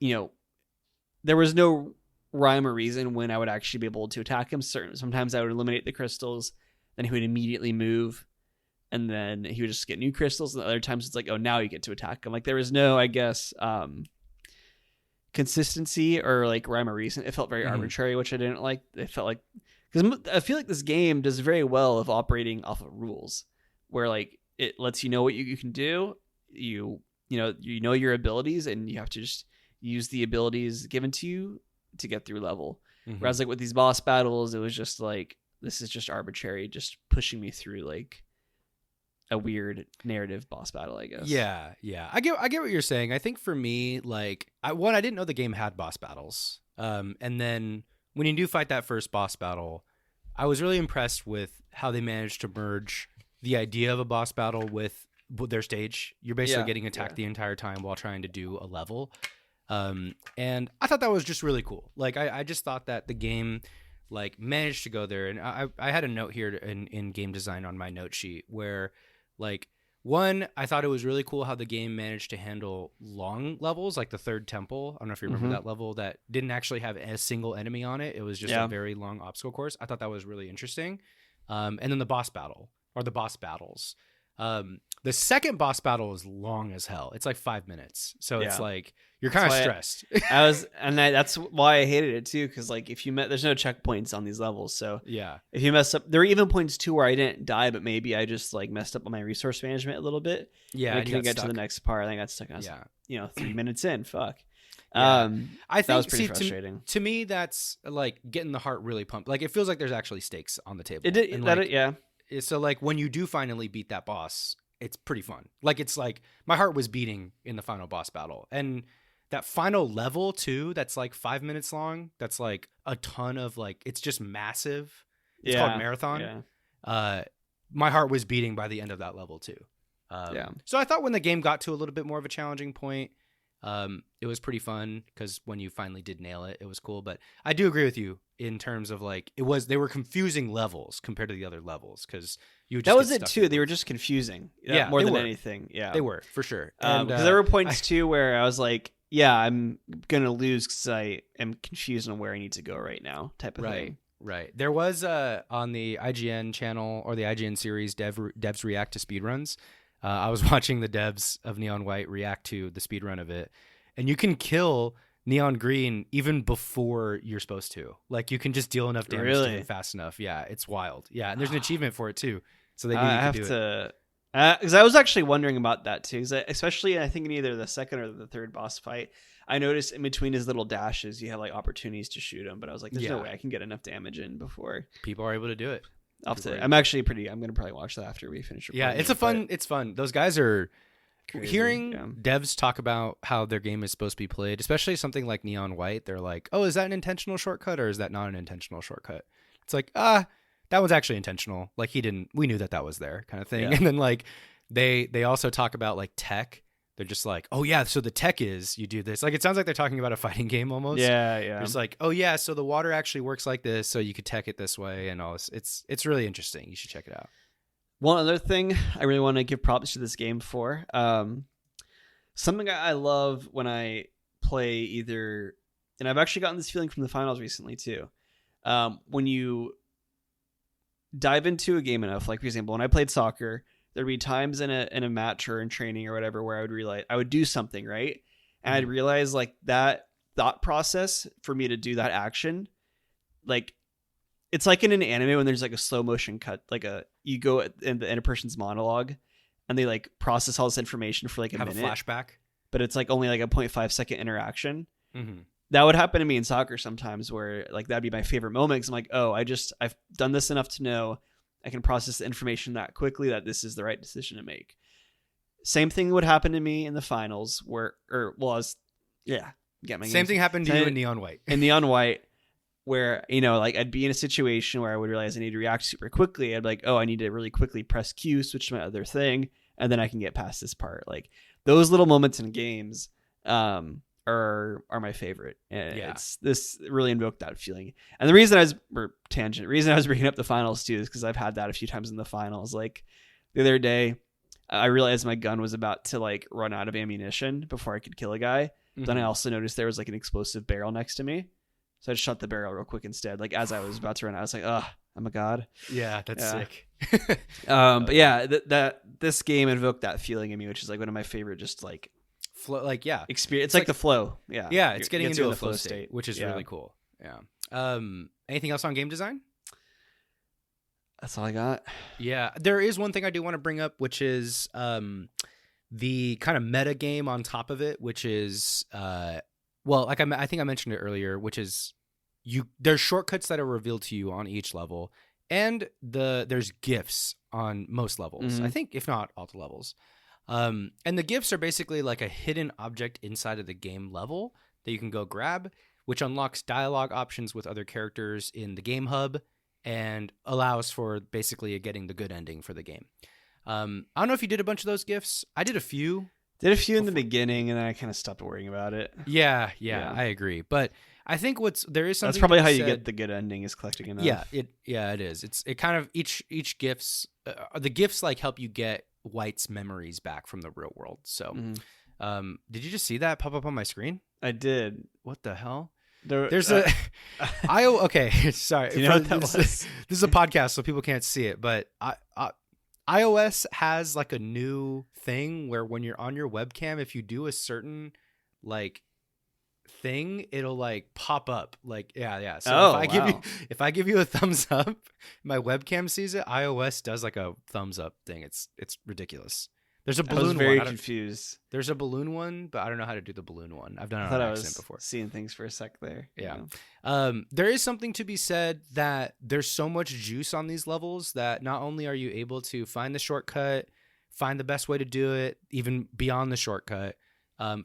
Speaker 1: there was no rhyme or reason when I would actually be able to attack him. Sometimes I would eliminate the crystals, then he would immediately move, and then he would just get new crystals. And other times it's like, oh, now you get to attack him. Like there was no, I guess, consistency or like rhyme or reason. It felt very arbitrary, which I didn't like. It felt like, because I feel like this game does very well of operating off of rules, where like it lets you know what you can do. You know your abilities, and you have to just use the abilities given to you to get through level. Whereas like with these boss battles, it was just like, this is just arbitrary, just pushing me through like a weird narrative boss battle, I guess.
Speaker 2: Yeah. I get what you're saying. I think for me, like I didn't know the game had boss battles. And then when you do fight that first boss battle, I was really impressed with how they managed to merge the idea of a boss battle with their stage. You're basically getting attacked the entire time while trying to do a level. And I thought that was just really cool. Like I just thought that the game like managed to go there. And I had a note here in game design on my note sheet where like one, I thought it was really cool how the game managed to handle long levels, like the third temple. I don't know if you remember that level that didn't actually have a single enemy on it. It was just a very long obstacle course. I thought that was really interesting. And then the boss battle or the boss battles. The second boss battle is long as hell. It's like 5 minutes. So it's like you're kind of stressed.
Speaker 1: That's why I hated it too, because like if you there's no checkpoints on these levels. So
Speaker 2: yeah,
Speaker 1: if you mess up, there are even points too where I didn't die, but maybe I just like messed up on my resource management a little bit.
Speaker 2: Yeah,
Speaker 1: and I couldn't get to the next part. I think I got stuck. I was 3 minutes in. Fuck.
Speaker 2: Yeah. I think
Speaker 1: that was pretty frustrating.
Speaker 2: To me, that's like getting the heart really pumped. Like it feels like there's actually stakes on the table.
Speaker 1: It did.
Speaker 2: So like when you do finally beat that boss, it's pretty fun. Like it's like my heart was beating in the final boss battle. And that final level too, that's like 5 minutes long. That's like a ton of like, it's just massive. It's called Marathon.
Speaker 1: Yeah.
Speaker 2: My heart was beating by the end of that level too. So I thought when the game got to a little bit more of a challenging point, it was pretty fun because when you finally did nail it, it was cool. But I do agree with you in terms of like they were confusing levels compared to the other levels because
Speaker 1: that was it too. They were just confusing, more than anything. Yeah,
Speaker 2: they were for sure.
Speaker 1: Because there were points too where I was like, I'm gonna lose because I am confused on where I need to go right now, type of thing.
Speaker 2: Right. There was on the IGN channel or the IGN series, devs react to speedruns. I was watching the devs of Neon White react to the speedrun of it, and you can kill Neon Green even before you're supposed to. Like you can just deal enough damage to him fast enough. Yeah, it's wild. Yeah, and there's an achievement for it too. So they
Speaker 1: I have to, because I was actually wondering about that too. Because especially I think in either the second or the third boss fight, I noticed in between his little dashes, you have like opportunities to shoot him. But I was like, there's no way I can get enough damage in before
Speaker 2: people are able to do it.
Speaker 1: I'm gonna probably watch that after we finish recording.
Speaker 2: Yeah, it's fun. Those guys are
Speaker 1: Crazy.
Speaker 2: Hearing
Speaker 1: Yeah.
Speaker 2: devs talk about how their game is supposed to be played, especially something like Neon White, they're like, "Oh, is that an intentional shortcut or is that not an intentional shortcut?" It's like, that was actually intentional. Like we knew that was there, kind of thing.
Speaker 1: Yeah.
Speaker 2: And then like they also talk about like tech. They're just like, "Oh yeah, so the tech is you do this." Like it sounds like they're talking about a fighting game almost.
Speaker 1: Yeah, yeah.
Speaker 2: It's like, "Oh yeah, so the water actually works like this, so you could tech it this way and all this." It's really interesting. You should check it out.
Speaker 1: One other thing I really want to give props to this game for, something I love when I play either, and I've actually gotten this feeling from the finals recently too, when you dive into a game enough, like for example, when I played soccer, there'd be times in a match or in training or whatever where I would realize I would do something, right? And I'd realize like that thought process for me to do that action, like it's like in an anime when there's like a slow motion cut, like you go in a person's monologue and they like process all this information for like a minute,
Speaker 2: a flashback,
Speaker 1: but it's like only like a 0.5 second interaction.
Speaker 2: Mm-hmm.
Speaker 1: That would happen to me in soccer sometimes where like that'd be my favorite moment because I'm like, oh, I've done this enough to know I can process the information that quickly that this is the right decision to make. Same thing would happen to me in the finals
Speaker 2: Same thing happened to you in Neon White.
Speaker 1: In Neon White, where, you know, like I'd be in a situation where I would realize I need to react super quickly. I'd be like, oh, I need to really quickly press Q, switch to my other thing, and then I can get past this part. Like those little moments in games are my favorite. And this really invoked that feeling. And the reason I was bringing up the finals too is because I've had that a few times in the finals. Like the other day, I realized my gun was about to like run out of ammunition before I could kill a guy. Mm-hmm. Then I also noticed there was like an explosive barrel next to me. So I just shot the barrel real quick instead. Like as I was about to run out, I was like, oh, I'm a god.
Speaker 2: Yeah, that's sick.
Speaker 1: But yeah, this game invoked that feeling in me, which is like one of my favorite just like
Speaker 2: flow, like
Speaker 1: experience. It's like the flow. Yeah.
Speaker 2: Yeah, it's getting into a flow state, which is really cool. Yeah. Anything else on game design?
Speaker 1: That's all I got.
Speaker 2: Yeah. There is one thing I do want to bring up, which is the kind of meta game on top of it, which is like I think I mentioned it earlier, which is there's shortcuts that are revealed to you on each level, and there's gifts on most levels.
Speaker 1: Mm-hmm.
Speaker 2: I think if not all the levels. And the gifts are basically like a hidden object inside of the game level that you can go grab, which unlocks dialogue options with other characters in the game hub and allows for basically getting the good ending for the game. I don't know if you did a bunch of those gifts. I did a few.
Speaker 1: Did a few in the beginning, and then I kind of stopped worrying about it.
Speaker 2: Yeah, I agree. But I think there is something
Speaker 1: that's probably how you get the good ending is collecting enough.
Speaker 2: Yeah, it is. It kind of each gifts the gifts like help you get White's memories back from the real world. So, did you just see that pop up on my screen?
Speaker 1: I did.
Speaker 2: What the hell?
Speaker 1: There's
Speaker 2: okay, sorry.
Speaker 1: Do you know what that was?
Speaker 2: This is a podcast, so people can't see it. But iOS has like a new thing where when you're on your webcam, if you do a certain like thing, it'll like pop up. Like So if I give you a thumbs up, my webcam sees it. iOS does like a thumbs up thing. It's ridiculous. There's a balloon one.
Speaker 1: I was very confused.
Speaker 2: There's a balloon one, but I don't know how to do the balloon one. I've done it
Speaker 1: on
Speaker 2: accident before.
Speaker 1: Seeing things for a sec there.
Speaker 2: Yeah. There is something to be said that there's so much juice on these levels that not only are you able to find the shortcut, find the best way to do it, even beyond the shortcut,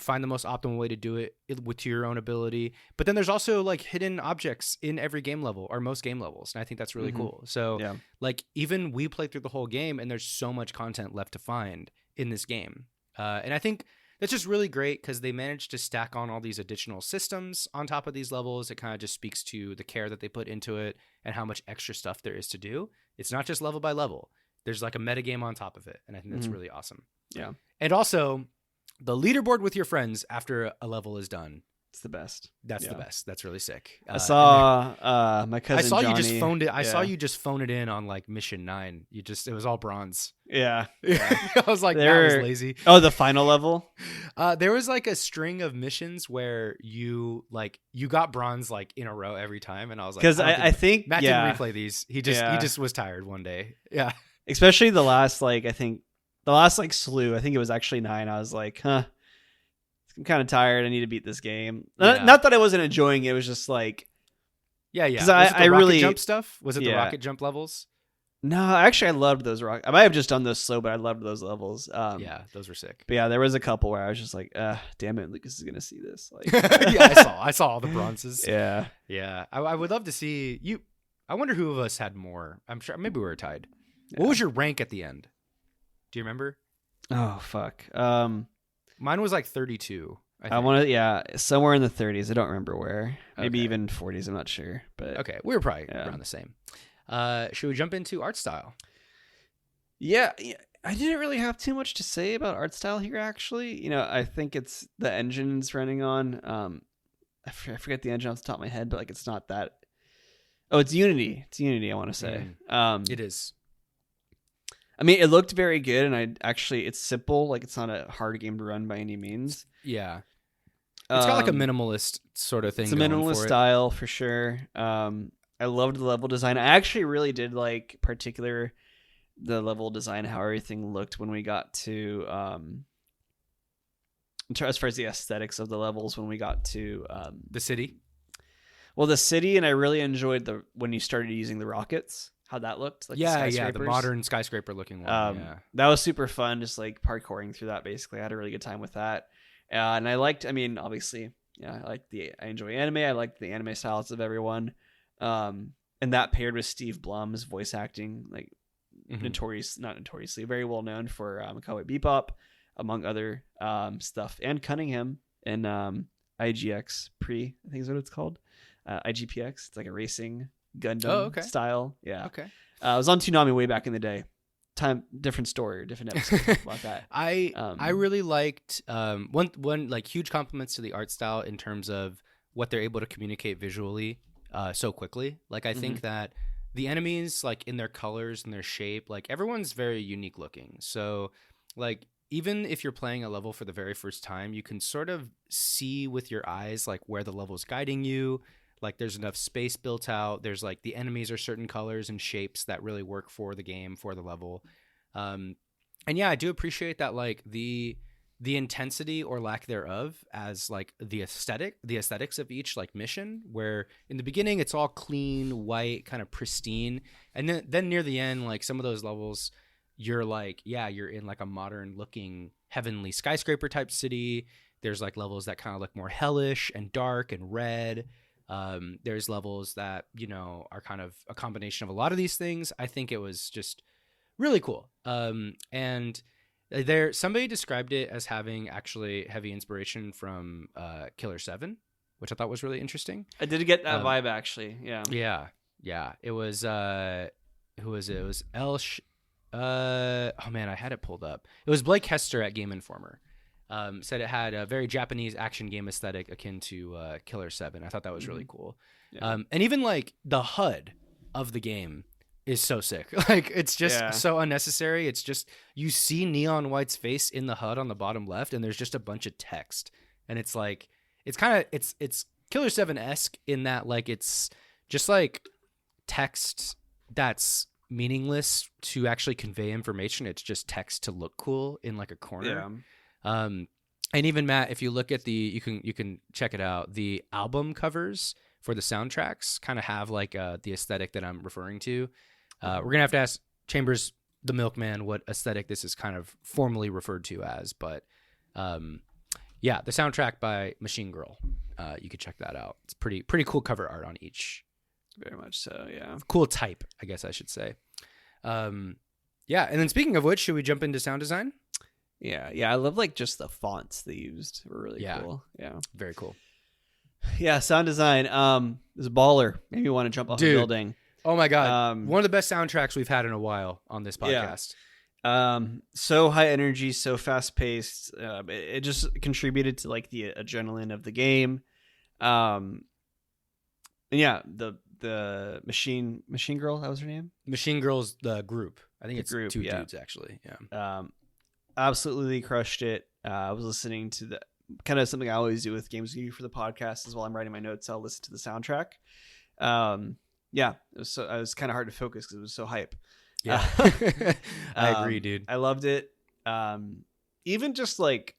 Speaker 2: find the most optimal way to do it with your own ability, but then there's also like hidden objects in every game level or most game levels, and I think that's really cool. So like even we played through the whole game and there's so much content left to find in this game, and I think that's just really great because they managed to stack on all these additional systems on top of these levels. It kind of just speaks to the care that they put into it and how much extra stuff there is to do. It's not just level by level. There's like a meta game on top of it, and I think that's really awesome.
Speaker 1: Yeah.
Speaker 2: And also the leaderboard with your friends after a level is done.
Speaker 1: It's the best.
Speaker 2: That's the best. That's really sick.
Speaker 1: I saw my cousin.
Speaker 2: I saw
Speaker 1: Johnny.
Speaker 2: You just phoned it. I saw you just phone it in on like mission 9. It was all bronze.
Speaker 1: Yeah.
Speaker 2: I was like, that was lazy.
Speaker 1: Oh, the final level.
Speaker 2: There was like a string of missions where you got bronze like in a row every time, and I was like,
Speaker 1: because I think
Speaker 2: Matt didn't replay these. He just was tired one day. Yeah.
Speaker 1: Especially the last slew. I think it was actually 9. I was like, I'm kind of tired. I need to beat this game.
Speaker 2: Yeah.
Speaker 1: Not that I wasn't enjoying it. It was just like,
Speaker 2: yeah.
Speaker 1: Because I really
Speaker 2: jump stuff. Was it the rocket jump levels?
Speaker 1: No, actually, I loved those rock. I might have just done those slow, but I loved those levels.
Speaker 2: Yeah, those were sick.
Speaker 1: But yeah, there was a couple where I was just like, damn it, Lucas is gonna see this. Like,
Speaker 2: Yeah, I saw all the bronzes.
Speaker 1: yeah.
Speaker 2: I would love to see you. I wonder who of us had more. I'm sure maybe we were tied.
Speaker 1: Yeah.
Speaker 2: What was your rank at the end? Do you remember?
Speaker 1: Oh fuck.
Speaker 2: Mine was like 32.
Speaker 1: I want to, yeah, somewhere in the 30s. I don't remember where. Maybe
Speaker 2: Okay.
Speaker 1: even 40s. I'm not sure. But
Speaker 2: Okay, we were probably
Speaker 1: Yeah.
Speaker 2: around the same. Should we jump into art style?
Speaker 1: yeah, I didn't really have too much to say about art style here. Actually, I think it's the engine's running on. I forget the engine off the top of my head, but like it's not that. Oh, it's Unity. It's Unity. I want to say.
Speaker 2: It is.
Speaker 1: I mean, it looked very good, and it's simple. Like it's not a hard game to run by any means.
Speaker 2: Yeah. It's got like a
Speaker 1: Um,
Speaker 2: minimalist sort of thing.
Speaker 1: It's a
Speaker 2: going
Speaker 1: minimalist
Speaker 2: for it.
Speaker 1: style for sure. I loved the level design. I actually really did like the level design, how everything looked when we got to as far as the aesthetics of the levels when we got to
Speaker 2: The city.
Speaker 1: the city, and I really enjoyed when you started using the rockets, how that looked. Like the
Speaker 2: The
Speaker 1: skyscrapers.
Speaker 2: modern skyscraper looking one. Yeah.
Speaker 1: That was super fun, just like parkouring through that. Basically, I had a really good time with that, and I liked. I mean, obviously, yeah, I enjoy anime. I liked the anime styles of everyone, and that paired with Steve Blum's voice acting, like
Speaker 2: Mhm.
Speaker 1: not notoriously, very well known for Cowboy Bebop, among other stuff, and Cunningham in IGX Pre, I think is what it's called, IGPX. It's like a racing Gundam style. Yeah.
Speaker 2: Okay.
Speaker 1: I was on Toonami way back in the day. Different story or different episode about that.
Speaker 2: I really liked one like huge compliments to the art style in terms of what they're able to communicate visually so quickly. Like I think that the enemies, like in their colors and their shape, like everyone's very unique looking. So like even if you're playing a level for the very first time, you can sort of see with your eyes like where the level's guiding you. Like there's enough space built out. There's like the enemies are certain colors and shapes that really work for the game, for the level. And yeah, I do appreciate that, like the intensity or lack thereof as like the aesthetics of each like mission, where in the beginning it's all clean, white, kind of pristine. And then near the end, like some of those levels, you're like, yeah, you're in like a modern looking heavenly skyscraper type city. There's like levels that kind of look more hellish and dark and red. There's levels that, are kind of a combination of a lot of these things. I think it was just really cool. And somebody described it as having actually heavy inspiration from Killer 7, which I thought was really interesting.
Speaker 1: I did get that vibe actually. Yeah.
Speaker 2: Yeah. It was who was it? It was oh man, I had it pulled up. It was Blake Hester at Game Informer. Said it had a very Japanese action game aesthetic akin to Killer 7. I thought that was really cool.
Speaker 1: Yeah.
Speaker 2: And even like the HUD of the game is so sick. Like it's just so unnecessary. It's just you see Neon White's face in the HUD on the bottom left, and there's just a bunch of text. And it's like it's Killer 7-esque in that like it's just like text that's meaningless to actually convey information. It's just text to look cool in like a corner.
Speaker 1: Yeah.
Speaker 2: And even Matt, if you look at you can check it out. The album covers for the soundtracks kind of have like the aesthetic that I'm referring to. We're gonna have to ask Chambers the Milkman what aesthetic this is kind of formally referred to as, but yeah, the soundtrack by Machine Girl. You could check that out. It's pretty cool cover art on each.
Speaker 1: Very much so. Yeah.
Speaker 2: Cool type, I guess I should say. Yeah, and then speaking of which, should we jump into sound design?
Speaker 1: Yeah. I love like just the fonts they used were really cool. Yeah.
Speaker 2: Very cool.
Speaker 1: Yeah, sound design. Is a baller. Maybe you want to jump off a building.
Speaker 2: Oh my god. One of the best soundtracks we've had in a while on this podcast.
Speaker 1: Yeah. So high energy, so fast paced. It just contributed to like the adrenaline of the game. And yeah, the machine girl, that was her name.
Speaker 2: Machine Girl's the group. I think it's
Speaker 1: group,
Speaker 2: two dudes actually. Yeah.
Speaker 1: Absolutely crushed it. I was listening to the kind of something I always do with games for the podcast is while I'm writing my notes, I'll listen to the soundtrack. Yeah, I was kind of hard to focus because it was so hype.
Speaker 2: Yeah, I agree, dude.
Speaker 1: I loved it. Even just like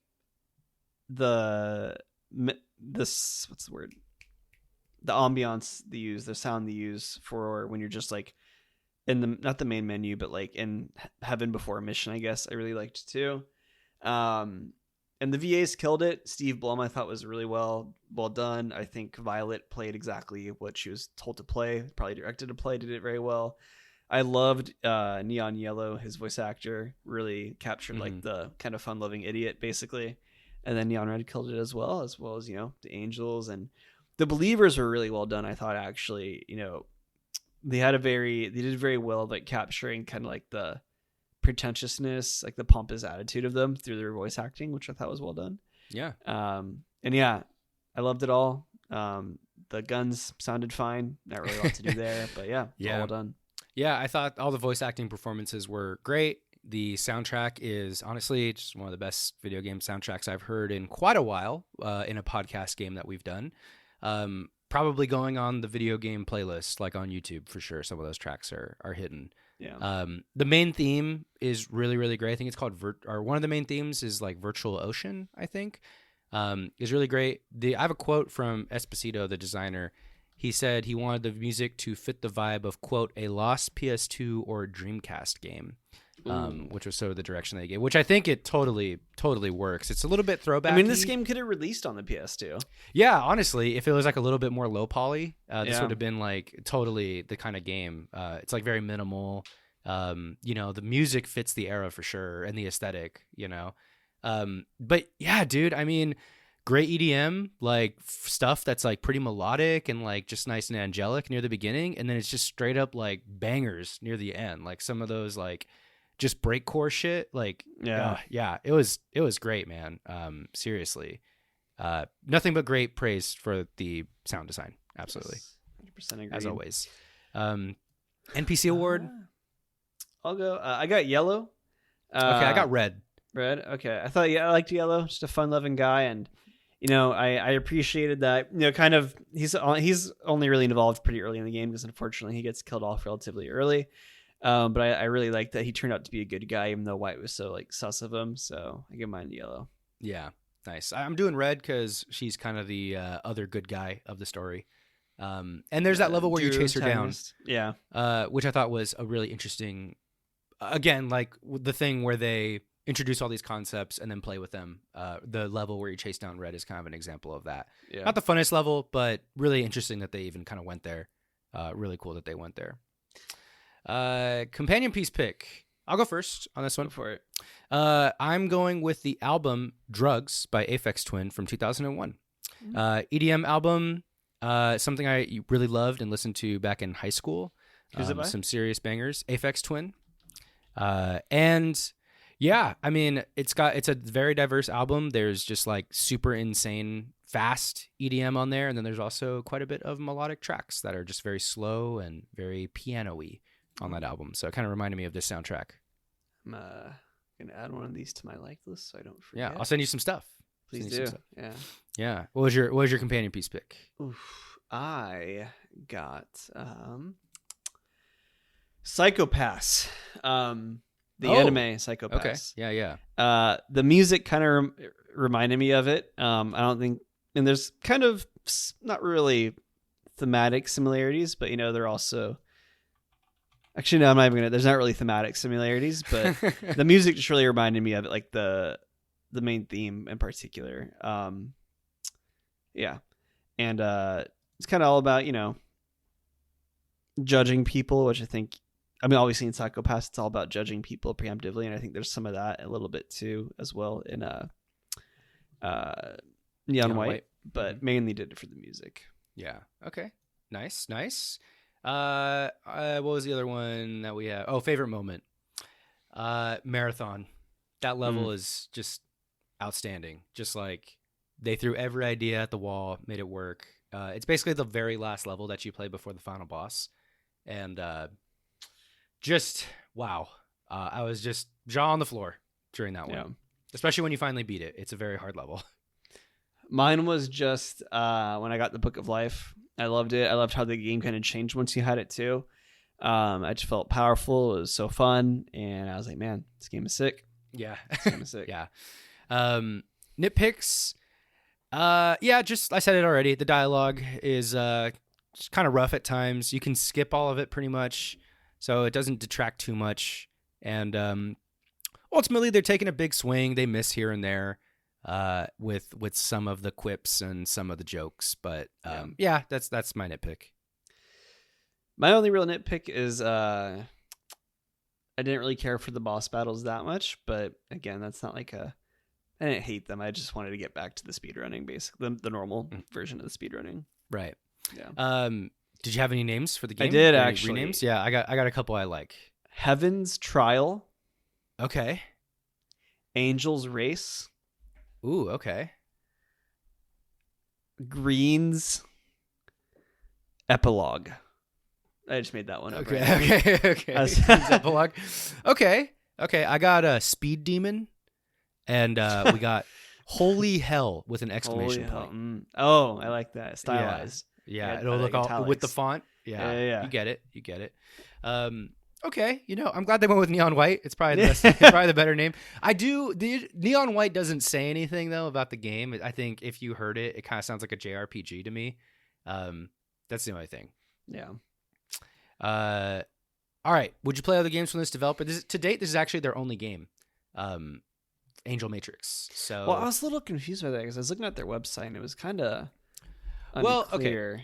Speaker 1: what's the word? The ambiance they use, the sound they use for when you're just like in the not the main menu, but like in Heaven Before a Mission, I guess I really liked too. And the VAs killed it. Steve Blum, I thought, was really well done. I think Violet played exactly what she was told to play, probably directed to play, did it very well. I loved Neon Yellow. His voice actor really captured like the kind of fun-loving idiot, basically. And then Neon Red killed it as well as the Angels and the Believers were really well done. I thought actually, they did very well like capturing kind of like the pretentiousness, like the pompous attitude of them through their voice acting, which I thought was well done.
Speaker 2: Yeah.
Speaker 1: And yeah, I loved it all. The guns sounded fine. Not really a lot to do there, but yeah, all well done.
Speaker 2: Yeah, I thought all the voice acting performances were great. The soundtrack is honestly just one of the best video game soundtracks I've heard in quite a while in a podcast game that we've done. Probably going on the video game playlist, like on YouTube for sure. Some of those tracks are hidden.
Speaker 1: Yeah.
Speaker 2: The main theme is really, really great. I think it's called one of the main themes is like Virtual Ocean, I think. Is really great. I have a quote from Esposito, the designer. He said he wanted the music to fit the vibe of, quote, a lost PS2 or Dreamcast game, which was sort of the direction they gave, which I think it totally, totally works. It's a little bit throwback.
Speaker 1: I mean, this game could have released on the PS2.
Speaker 2: Yeah, honestly, if it was like a little bit more low poly, this would have been like totally the kind of game. It's like very minimal. The music fits the era for sure and the aesthetic, But yeah, dude, I mean, great EDM, like stuff that's like pretty melodic and like just nice and angelic near the beginning, and then it's just straight up like bangers near the end, like some of those like just breakcore shit. Like it was great, man. Seriously, nothing but great praise for the sound design. Absolutely,
Speaker 1: 100% agree.
Speaker 2: As always. NPC award.
Speaker 1: I'll go. I got Yellow.
Speaker 2: Okay, I got Red.
Speaker 1: Red. Okay, I liked Yellow. Just a fun-loving guy, and I appreciated that. Kind of he's only really involved pretty early in the game because unfortunately he gets killed off relatively early. But I really liked that he turned out to be a good guy, even though White was so like sus of him. So I give mine Yellow.
Speaker 2: Yeah, nice. I'm doing Red because she's kind of the other good guy of the story. And there's that level where you chase her down.
Speaker 1: Yeah.
Speaker 2: Which I thought was a really interesting. Again, like the thing where they introduce all these concepts and then play with them. The level where you chase down Red is kind of an example of that.
Speaker 1: Yeah.
Speaker 2: Not the funnest level, but really interesting that they even kind of went there. Really cool that they went there. Companion piece pick. I'll go first on this one.
Speaker 1: Go for it.
Speaker 2: I'm going with the album Drugs by Aphex Twin from 2001. EDM album, something I really loved and listened to back in high school.
Speaker 1: Who's it by?
Speaker 2: Some serious bangers. Aphex Twin. And yeah, I mean, it's a very diverse album. There's just like super insane fast EDM on there, and then there's also quite a bit of melodic tracks that are just very slow and very piano-y on that album. So it kind of reminded me of this soundtrack.
Speaker 1: I'm gonna add one of these to my like list so I don't forget.
Speaker 2: Yeah, I'll send you some stuff.
Speaker 1: Please do. Yeah.
Speaker 2: What was your companion piece pick?
Speaker 1: Oof, I got Psycho-Pass. The anime Psycho-Pass.
Speaker 2: Okay. Yeah.
Speaker 1: The music kind of reminded me of it. I don't think, and there's kind of not really thematic similarities, but they're also. Actually, no, I'm not even gonna. There's not really thematic similarities, but the music just really reminded me of it, like the main theme in particular. Yeah, and it's kind of all about judging people, which I think. I mean, obviously in Psycho-Pass, it's all about judging people preemptively, and I think there's some of that a little bit too, as well in Neon White, but mainly did it for the music.
Speaker 2: Yeah. Okay. Nice. What was the other one that we had? Oh, favorite moment. Marathon. That level is just outstanding. Just like they threw every idea at the wall, made it work. It's basically the very last level that you play before the final boss, and just wow. I was just jaw on the floor during that one, especially when you finally beat it. It's a very hard level.
Speaker 1: Mine was just when I got the Book of Life. I loved it. I loved how the game kind of changed once you had it too. I just felt powerful. It was so fun, and I was like, man, this game is sick.
Speaker 2: Yeah,
Speaker 1: this game is sick.
Speaker 2: Yeah. Nitpicks. Just I said it already. The dialogue is just kind of rough at times. You can skip all of it pretty much. so it doesn't detract too much. And ultimately, they're taking a big swing. They miss here and there with some of the quips and some of the jokes. But yeah, that's my nitpick.
Speaker 1: My only real nitpick is I didn't really care for the boss battles that much. But again, that's not like I didn't hate them. I just wanted to get back to the speedrunning, basically the normal version of the speedrunning.
Speaker 2: Right.
Speaker 1: Yeah.
Speaker 2: Did you have any names for the game?
Speaker 1: I did,
Speaker 2: Any
Speaker 1: actually.
Speaker 2: Renames? Yeah, I got a couple I like.
Speaker 1: Heaven's Trial,
Speaker 2: Okay.
Speaker 1: Angel's Race,
Speaker 2: Ooh, okay.
Speaker 1: Green's Epilogue. I just made that one up.
Speaker 2: Okay.
Speaker 1: Right now.
Speaker 2: Okay. Epilogue. Okay. I got a Speed Demon, and we got Holy Hell with an exclamation
Speaker 1: Holy hell.
Speaker 2: point.
Speaker 1: Oh, I like that. Stylized.
Speaker 2: Yeah,
Speaker 1: Yeah,
Speaker 2: it'll look
Speaker 1: like
Speaker 2: all with the
Speaker 1: italics.
Speaker 2: font. Yeah,
Speaker 1: Yeah.
Speaker 2: You get it. Okay, I'm glad they went with Neon White. It's probably the best, probably the better name. The Neon White doesn't say anything though about the game. I think if you heard it, it kind of sounds like a JRPG to me. That's the only thing.
Speaker 1: Yeah.
Speaker 2: All right. Would you play other games from this developer? To date, this is actually their only game. Angel Matrix. So
Speaker 1: Well, I was a little confused by that because I was looking at their website and it was kind of
Speaker 2: okay.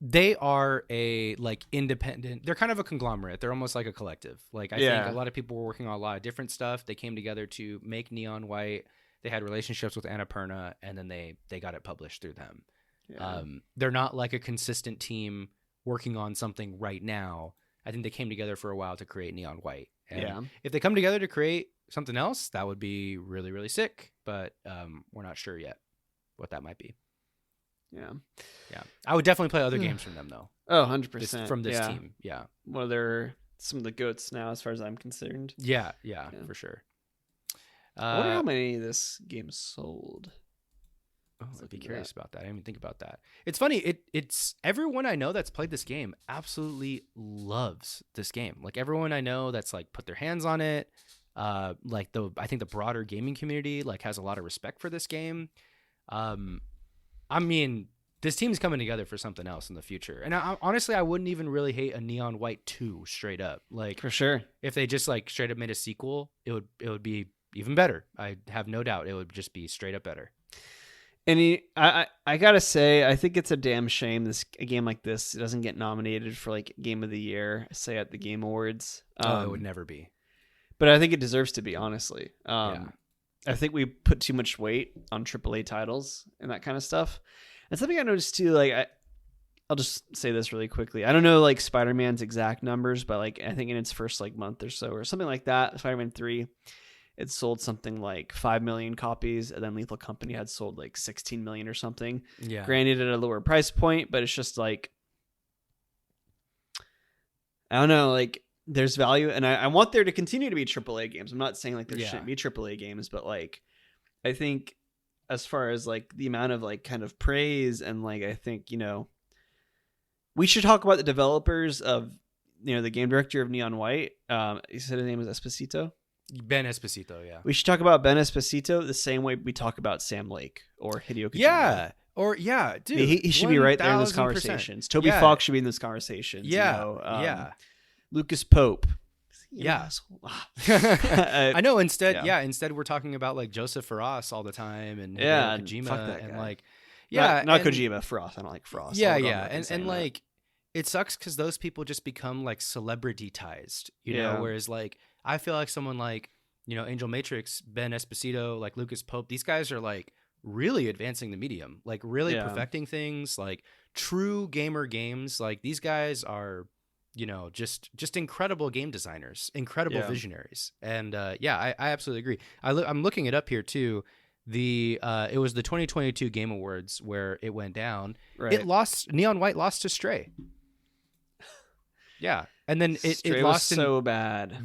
Speaker 2: They are a like independent. They're kind of a conglomerate. They're almost like a collective. Like I think a lot of people were working on a lot of different stuff. They came together to make Neon White. They had relationships with Annapurna, and then they got it published through them.
Speaker 1: Yeah.
Speaker 2: They're not like a consistent team working on something right now. I think they came together for a while to create Neon White. And if they come together to create something else, that would be really, really sick. But we're not sure yet what that might be.
Speaker 1: Yeah.
Speaker 2: I would definitely play other games from them, thow.
Speaker 1: Oh, 100%.
Speaker 2: From this team. Yeah.
Speaker 1: Well, they're some of the goats now, as far as I'm concerned.
Speaker 2: Yeah, for sure.
Speaker 1: I wonder how many this game sold.
Speaker 2: I'd be curious about that. I didn't even think about that. It's funny. It's everyone I know that's played this game absolutely loves this game. Like everyone I know that's like put their hands on it. I think the broader gaming community like has a lot of respect for this game. I mean, this team's coming together for something else in the future. And honestly, I wouldn't even really hate a Neon White 2 straight up. Like
Speaker 1: For sure.
Speaker 2: if they just like straight up made a sequel, it would be even better. I have no doubt it would just be straight up better.
Speaker 1: And I gotta say, I think it's a damn shame a game like this doesn't get nominated for like Game of the Year, say at the Game Awards.
Speaker 2: It would never be.
Speaker 1: But I think it deserves to be, honestly. I think we put too much weight on AAA titles and that kind of stuff. And something I noticed too, like I'll just say this really quickly. I don't know like Spider-Man's exact numbers, but like I think in its first like month or so or something like that, Spider-Man 3, it sold something like 5 million copies, and then Lethal Company had sold like 16 million or something.
Speaker 2: Yeah.
Speaker 1: Granted at a lower price point, but it's just like, I don't know, like there's value, and I want there to continue to be AAA games. I'm not saying like there shouldn't be AAA games, but like I think as far as like the amount of like kind of praise and like I think, we should talk about the developers of, the game director of Neon White. You said his name was Esposito?
Speaker 2: Ben Esposito, yeah.
Speaker 1: We should talk about Ben Esposito the same way we talk about Sam Lake or Hideo Kojima.
Speaker 2: Yeah. Dude.
Speaker 1: He should be right there in those
Speaker 2: 1000%.
Speaker 1: conversations. Toby Fox should be in those conversations.
Speaker 2: Yeah.
Speaker 1: Lucas Pope.
Speaker 2: Yeah.
Speaker 1: I
Speaker 2: I know. Instead we're talking about like Joseph Fares all the time and Kojima
Speaker 1: fuck that
Speaker 2: and
Speaker 1: guy.
Speaker 2: like
Speaker 1: not Kojima, Frost. I don't like Frost.
Speaker 2: And like it sucks because those people just become like celebrity-tized, you know, whereas like I feel like someone like, Angel Matrix, Ben Esposito, like Lucas Pope, these guys are like really advancing the medium, like really perfecting things, like true gamer games. Like these guys are, just incredible game designers, incredible visionaries. And I absolutely agree. I'm looking it up here too. It was the 2022 Game Awards where it went down.
Speaker 1: Right.
Speaker 2: Neon White lost to Stray. Yeah, and then it lost
Speaker 1: so bad.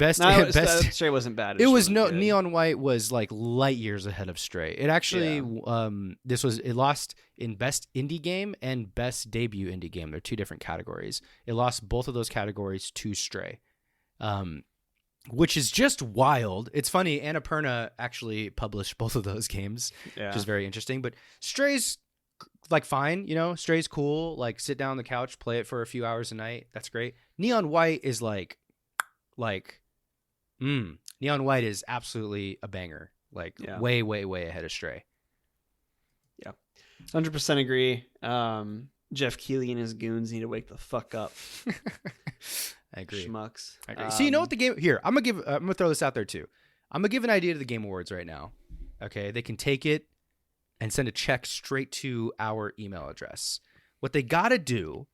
Speaker 2: Stray
Speaker 1: wasn't bad.
Speaker 2: It was Neon White was like light years ahead of Stray. It actually it lost in best indie game and best debut indie game. They're two different categories. It lost both of those categories to Stray, which is just wild. It's funny. Annapurna actually published both of those games, which is very interesting. But Stray's like fine, you know, Stray's cool. Like sit down on the couch, play it for a few hours a night. That's great. Neon White is Neon White is absolutely a banger. Like way, way, way ahead of Stray.
Speaker 1: Yeah, 100% agree. Jeff Keighley and his goons need to wake the fuck up.
Speaker 2: I agree.
Speaker 1: Schmucks.
Speaker 2: I agree. So you know what the game here? I'm gonna throw this out there too. I'm gonna give an idea to the Game Awards right now. Okay, they can take it and send a check straight to our email address. What they gotta do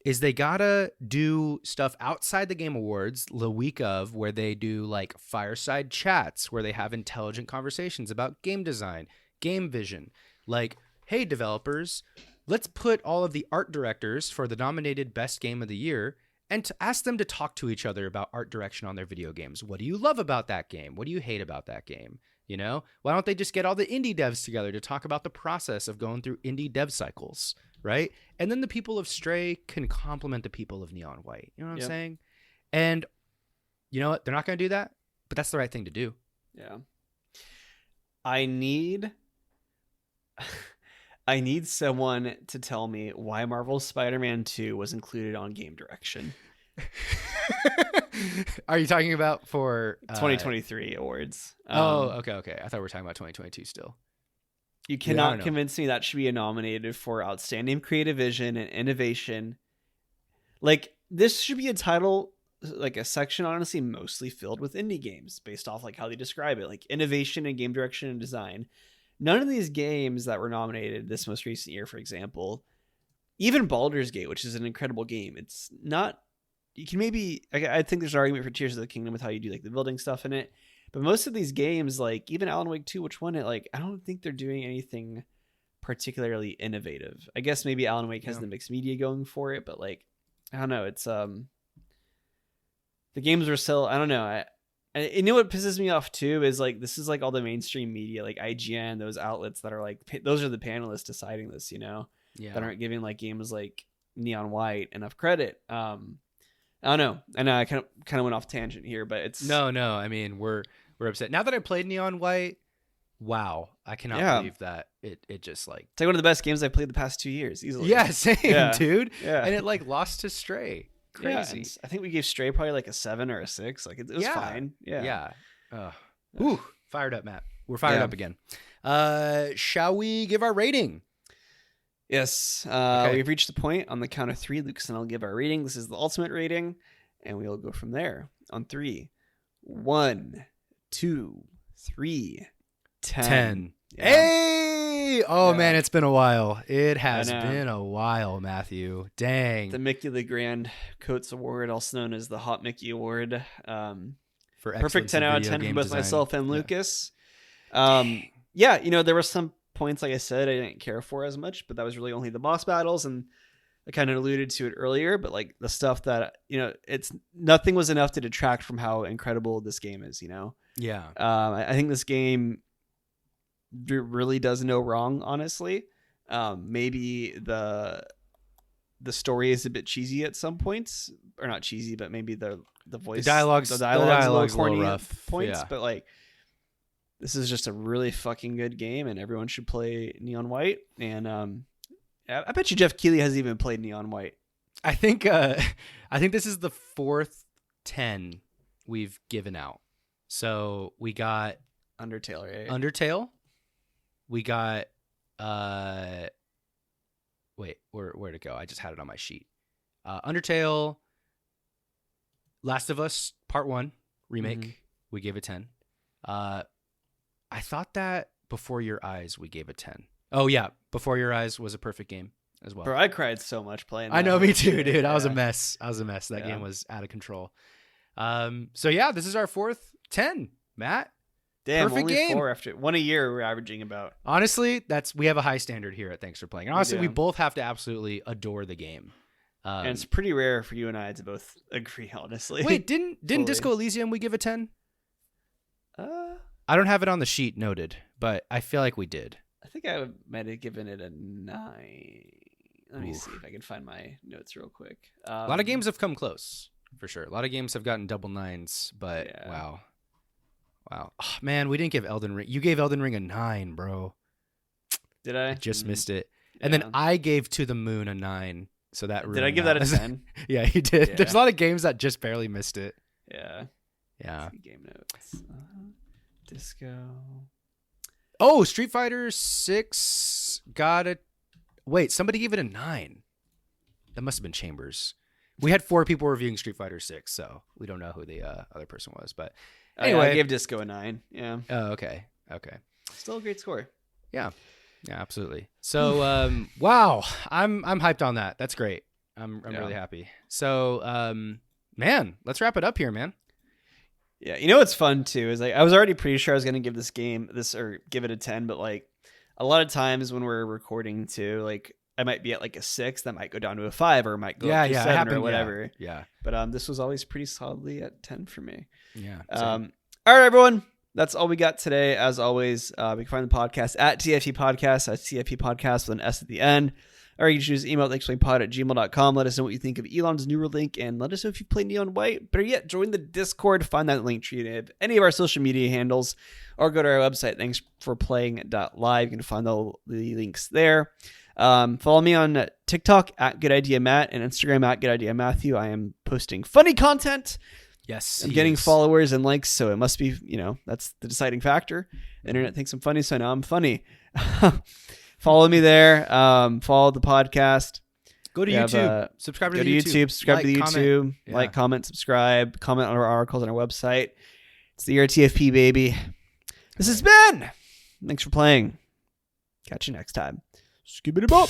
Speaker 2: is they gotta do stuff outside the Game Awards the week of, where they do like fireside chats, where they have intelligent conversations about game design, game vision. Like, hey, developers, let's put all of the art directors for the nominated best game of the year and to ask them to talk to each other about art direction on their video games. What do you love about that game? What do you hate about that game? You know, why don't they just get all the indie devs together to talk about the process of going through indie dev cycles, right? And then the people of Stray can compliment the people of Neon White. You know what I'm saying? And you know what? They're not going to do that, but that's the right thing to do.
Speaker 1: Yeah. I need someone to tell me why Marvel's Spider-Man 2 was included on game direction.
Speaker 2: Are you talking about for
Speaker 1: 2023 awards?
Speaker 2: Okay. I thought we were talking about 2022 still.
Speaker 1: You cannot convince me that should be nominated for outstanding creative vision and innovation. Like, this should be a title, like a section, honestly, mostly filled with indie games based off like how they describe it, like innovation and game direction and design. None of these games that were nominated this most recent year, for example, even Baldur's Gate, which is an incredible game, it's not. You can maybe, I think there's an argument for Tears of the Kingdom with how you do like the building stuff in it, but most of these games, like even Alan Wake 2, which won it, like I don't think they're doing anything particularly innovative. I guess maybe Alan Wake has the mixed media going for it, but like I don't know, it's the games were still, I don't know. You know what pisses me off too is like this is like all the mainstream media, like IGN, those outlets that are like those are the panelists deciding this, you know, that aren't giving like games like Neon White enough credit. I don't know. I know I kind of went off tangent here, but it's
Speaker 2: no. I mean, we're upset now that I played Neon White. Wow, I cannot believe that it just like
Speaker 1: it's like one of the best games I played the past 2 years easily.
Speaker 2: Yeah, same, dude. Yeah, and it like lost to Stray. Crazy.
Speaker 1: Yeah, I think we gave Stray probably like a 7 or a 6. Like it was fine. Yeah.
Speaker 2: Whew, fired up, Matt. We're fired up again. Shall we give our rating?
Speaker 1: Yes. We've reached the point on the count of 3. Lucas and I'll give our rating. This is the ultimate rating, and we'll go from there on 3. 1, 2, 3. 10.
Speaker 2: Yeah. Hey! Oh, man, it's been a while. It has been a while, Matthew. Dang.
Speaker 1: The Mickey LeGrand Coates Award, also known as the Hot Mickey Award.
Speaker 2: For
Speaker 1: perfect 10 out of 10 for both
Speaker 2: design.
Speaker 1: myself and Lucas. Yeah, you know, there were some points, like I said, I didn't care for as much, but that was really only the boss battles, and I kind of alluded to it earlier, but like the stuff that, you know, it's nothing was enough to detract from how incredible this game is, you know?
Speaker 2: Yeah.
Speaker 1: I think this game really does no wrong, honestly. Maybe the story is a bit cheesy at some points, or not cheesy, but maybe the voice,
Speaker 2: the dialogue's a little corny
Speaker 1: rough points, but like this is just a really fucking good game, and everyone should play Neon White. And I bet you Jeff Keighley hasn't even played Neon White.
Speaker 2: I think this is the 4th 10 we've given out. So we got
Speaker 1: Undertale, right?
Speaker 2: Undertale. We got wait, where'd it go? I just had it on my sheet. Undertale, Last of Us Part 1 remake. We gave it 10. I thought that Before Your Eyes we gave a 10. Oh yeah, Before Your Eyes was a perfect game as well.
Speaker 1: Bro, I cried so much playing that.
Speaker 2: I know, me too, dude. I was a mess. That game was out of control. So yeah, this is our 4th 10, Matt.
Speaker 1: Damn,
Speaker 2: perfect
Speaker 1: only
Speaker 2: game.
Speaker 1: 4 after 1 a year we're averaging about.
Speaker 2: Honestly, we have a high standard here at Thanks for Playing. And honestly, we both have to absolutely adore the game.
Speaker 1: And it's pretty rare for you and I to both agree, honestly.
Speaker 2: Wait, didn't Disco Elysium we give a 10? I don't have it on the sheet noted, but I feel like we did.
Speaker 1: I think I might have given it a 9. Let me see if I can find my notes real quick.
Speaker 2: A lot of games have come close, for sure. A lot of games have gotten double 9s, but wow. Oh, man, we didn't give Elden Ring. You gave Elden Ring a 9, bro.
Speaker 1: Did I?
Speaker 2: Just missed it. And
Speaker 1: Yeah.
Speaker 2: then I gave To the Moon a 9. So that
Speaker 1: Did I give that a 10?
Speaker 2: Yeah, you did.
Speaker 1: Yeah.
Speaker 2: There's a lot of games that just barely missed it.
Speaker 1: Yeah.
Speaker 2: Yeah.
Speaker 1: Game notes. Disco.
Speaker 2: Oh, Street Fighter 6 got a... Wait, somebody gave it a 9. That must have been Chambers. We had 4 people reviewing Street Fighter 6, so we don't know who the other person was. But anyway.
Speaker 1: I gave Disco a 9. Yeah.
Speaker 2: Oh, okay. Okay.
Speaker 1: Still a great score.
Speaker 2: Yeah. Yeah, absolutely. So, wow, I'm hyped on that. That's great. I'm really happy. So, man, let's wrap it up here, man.
Speaker 1: Yeah, you know what's fun too is like I was already pretty sure I was gonna give it a 10, but like a lot of times when we're recording too, like I might be at like a 6, that might go down to a 5, or might go up to 7 or whatever.
Speaker 2: Yeah.
Speaker 1: But this was always pretty solidly at 10 for me.
Speaker 2: Yeah.
Speaker 1: All right, everyone. That's all we got today. As always, we can find the podcast at TFP Podcast. That's TFP Podcast with an S at the end. Or you can choose email at explainpod@gmail.com. Let us know what you think of Elon's Neuralink, and let us know if you play Neon White. Better yet, join the Discord. Find that link tree to any of our social media handles, or go to our website, thanksforplaying.live. You can find all the links there. Follow me on TikTok at Good Idea Matt and Instagram at Good Idea Matthew. I am posting funny content.
Speaker 2: Yes.
Speaker 1: I'm getting followers and likes, so it must be, that's the deciding factor. The internet thinks I'm funny, so now I'm funny. Follow me there. Follow the podcast.
Speaker 2: Go to YouTube. Subscribe to
Speaker 1: go
Speaker 2: the
Speaker 1: to YouTube. Subscribe to the YouTube.
Speaker 2: Comment.
Speaker 1: Like, comment, subscribe. Comment on our articles on our website. It's the year TFP, baby. This has been. Thanks for playing. Catch you next time. Skip it up.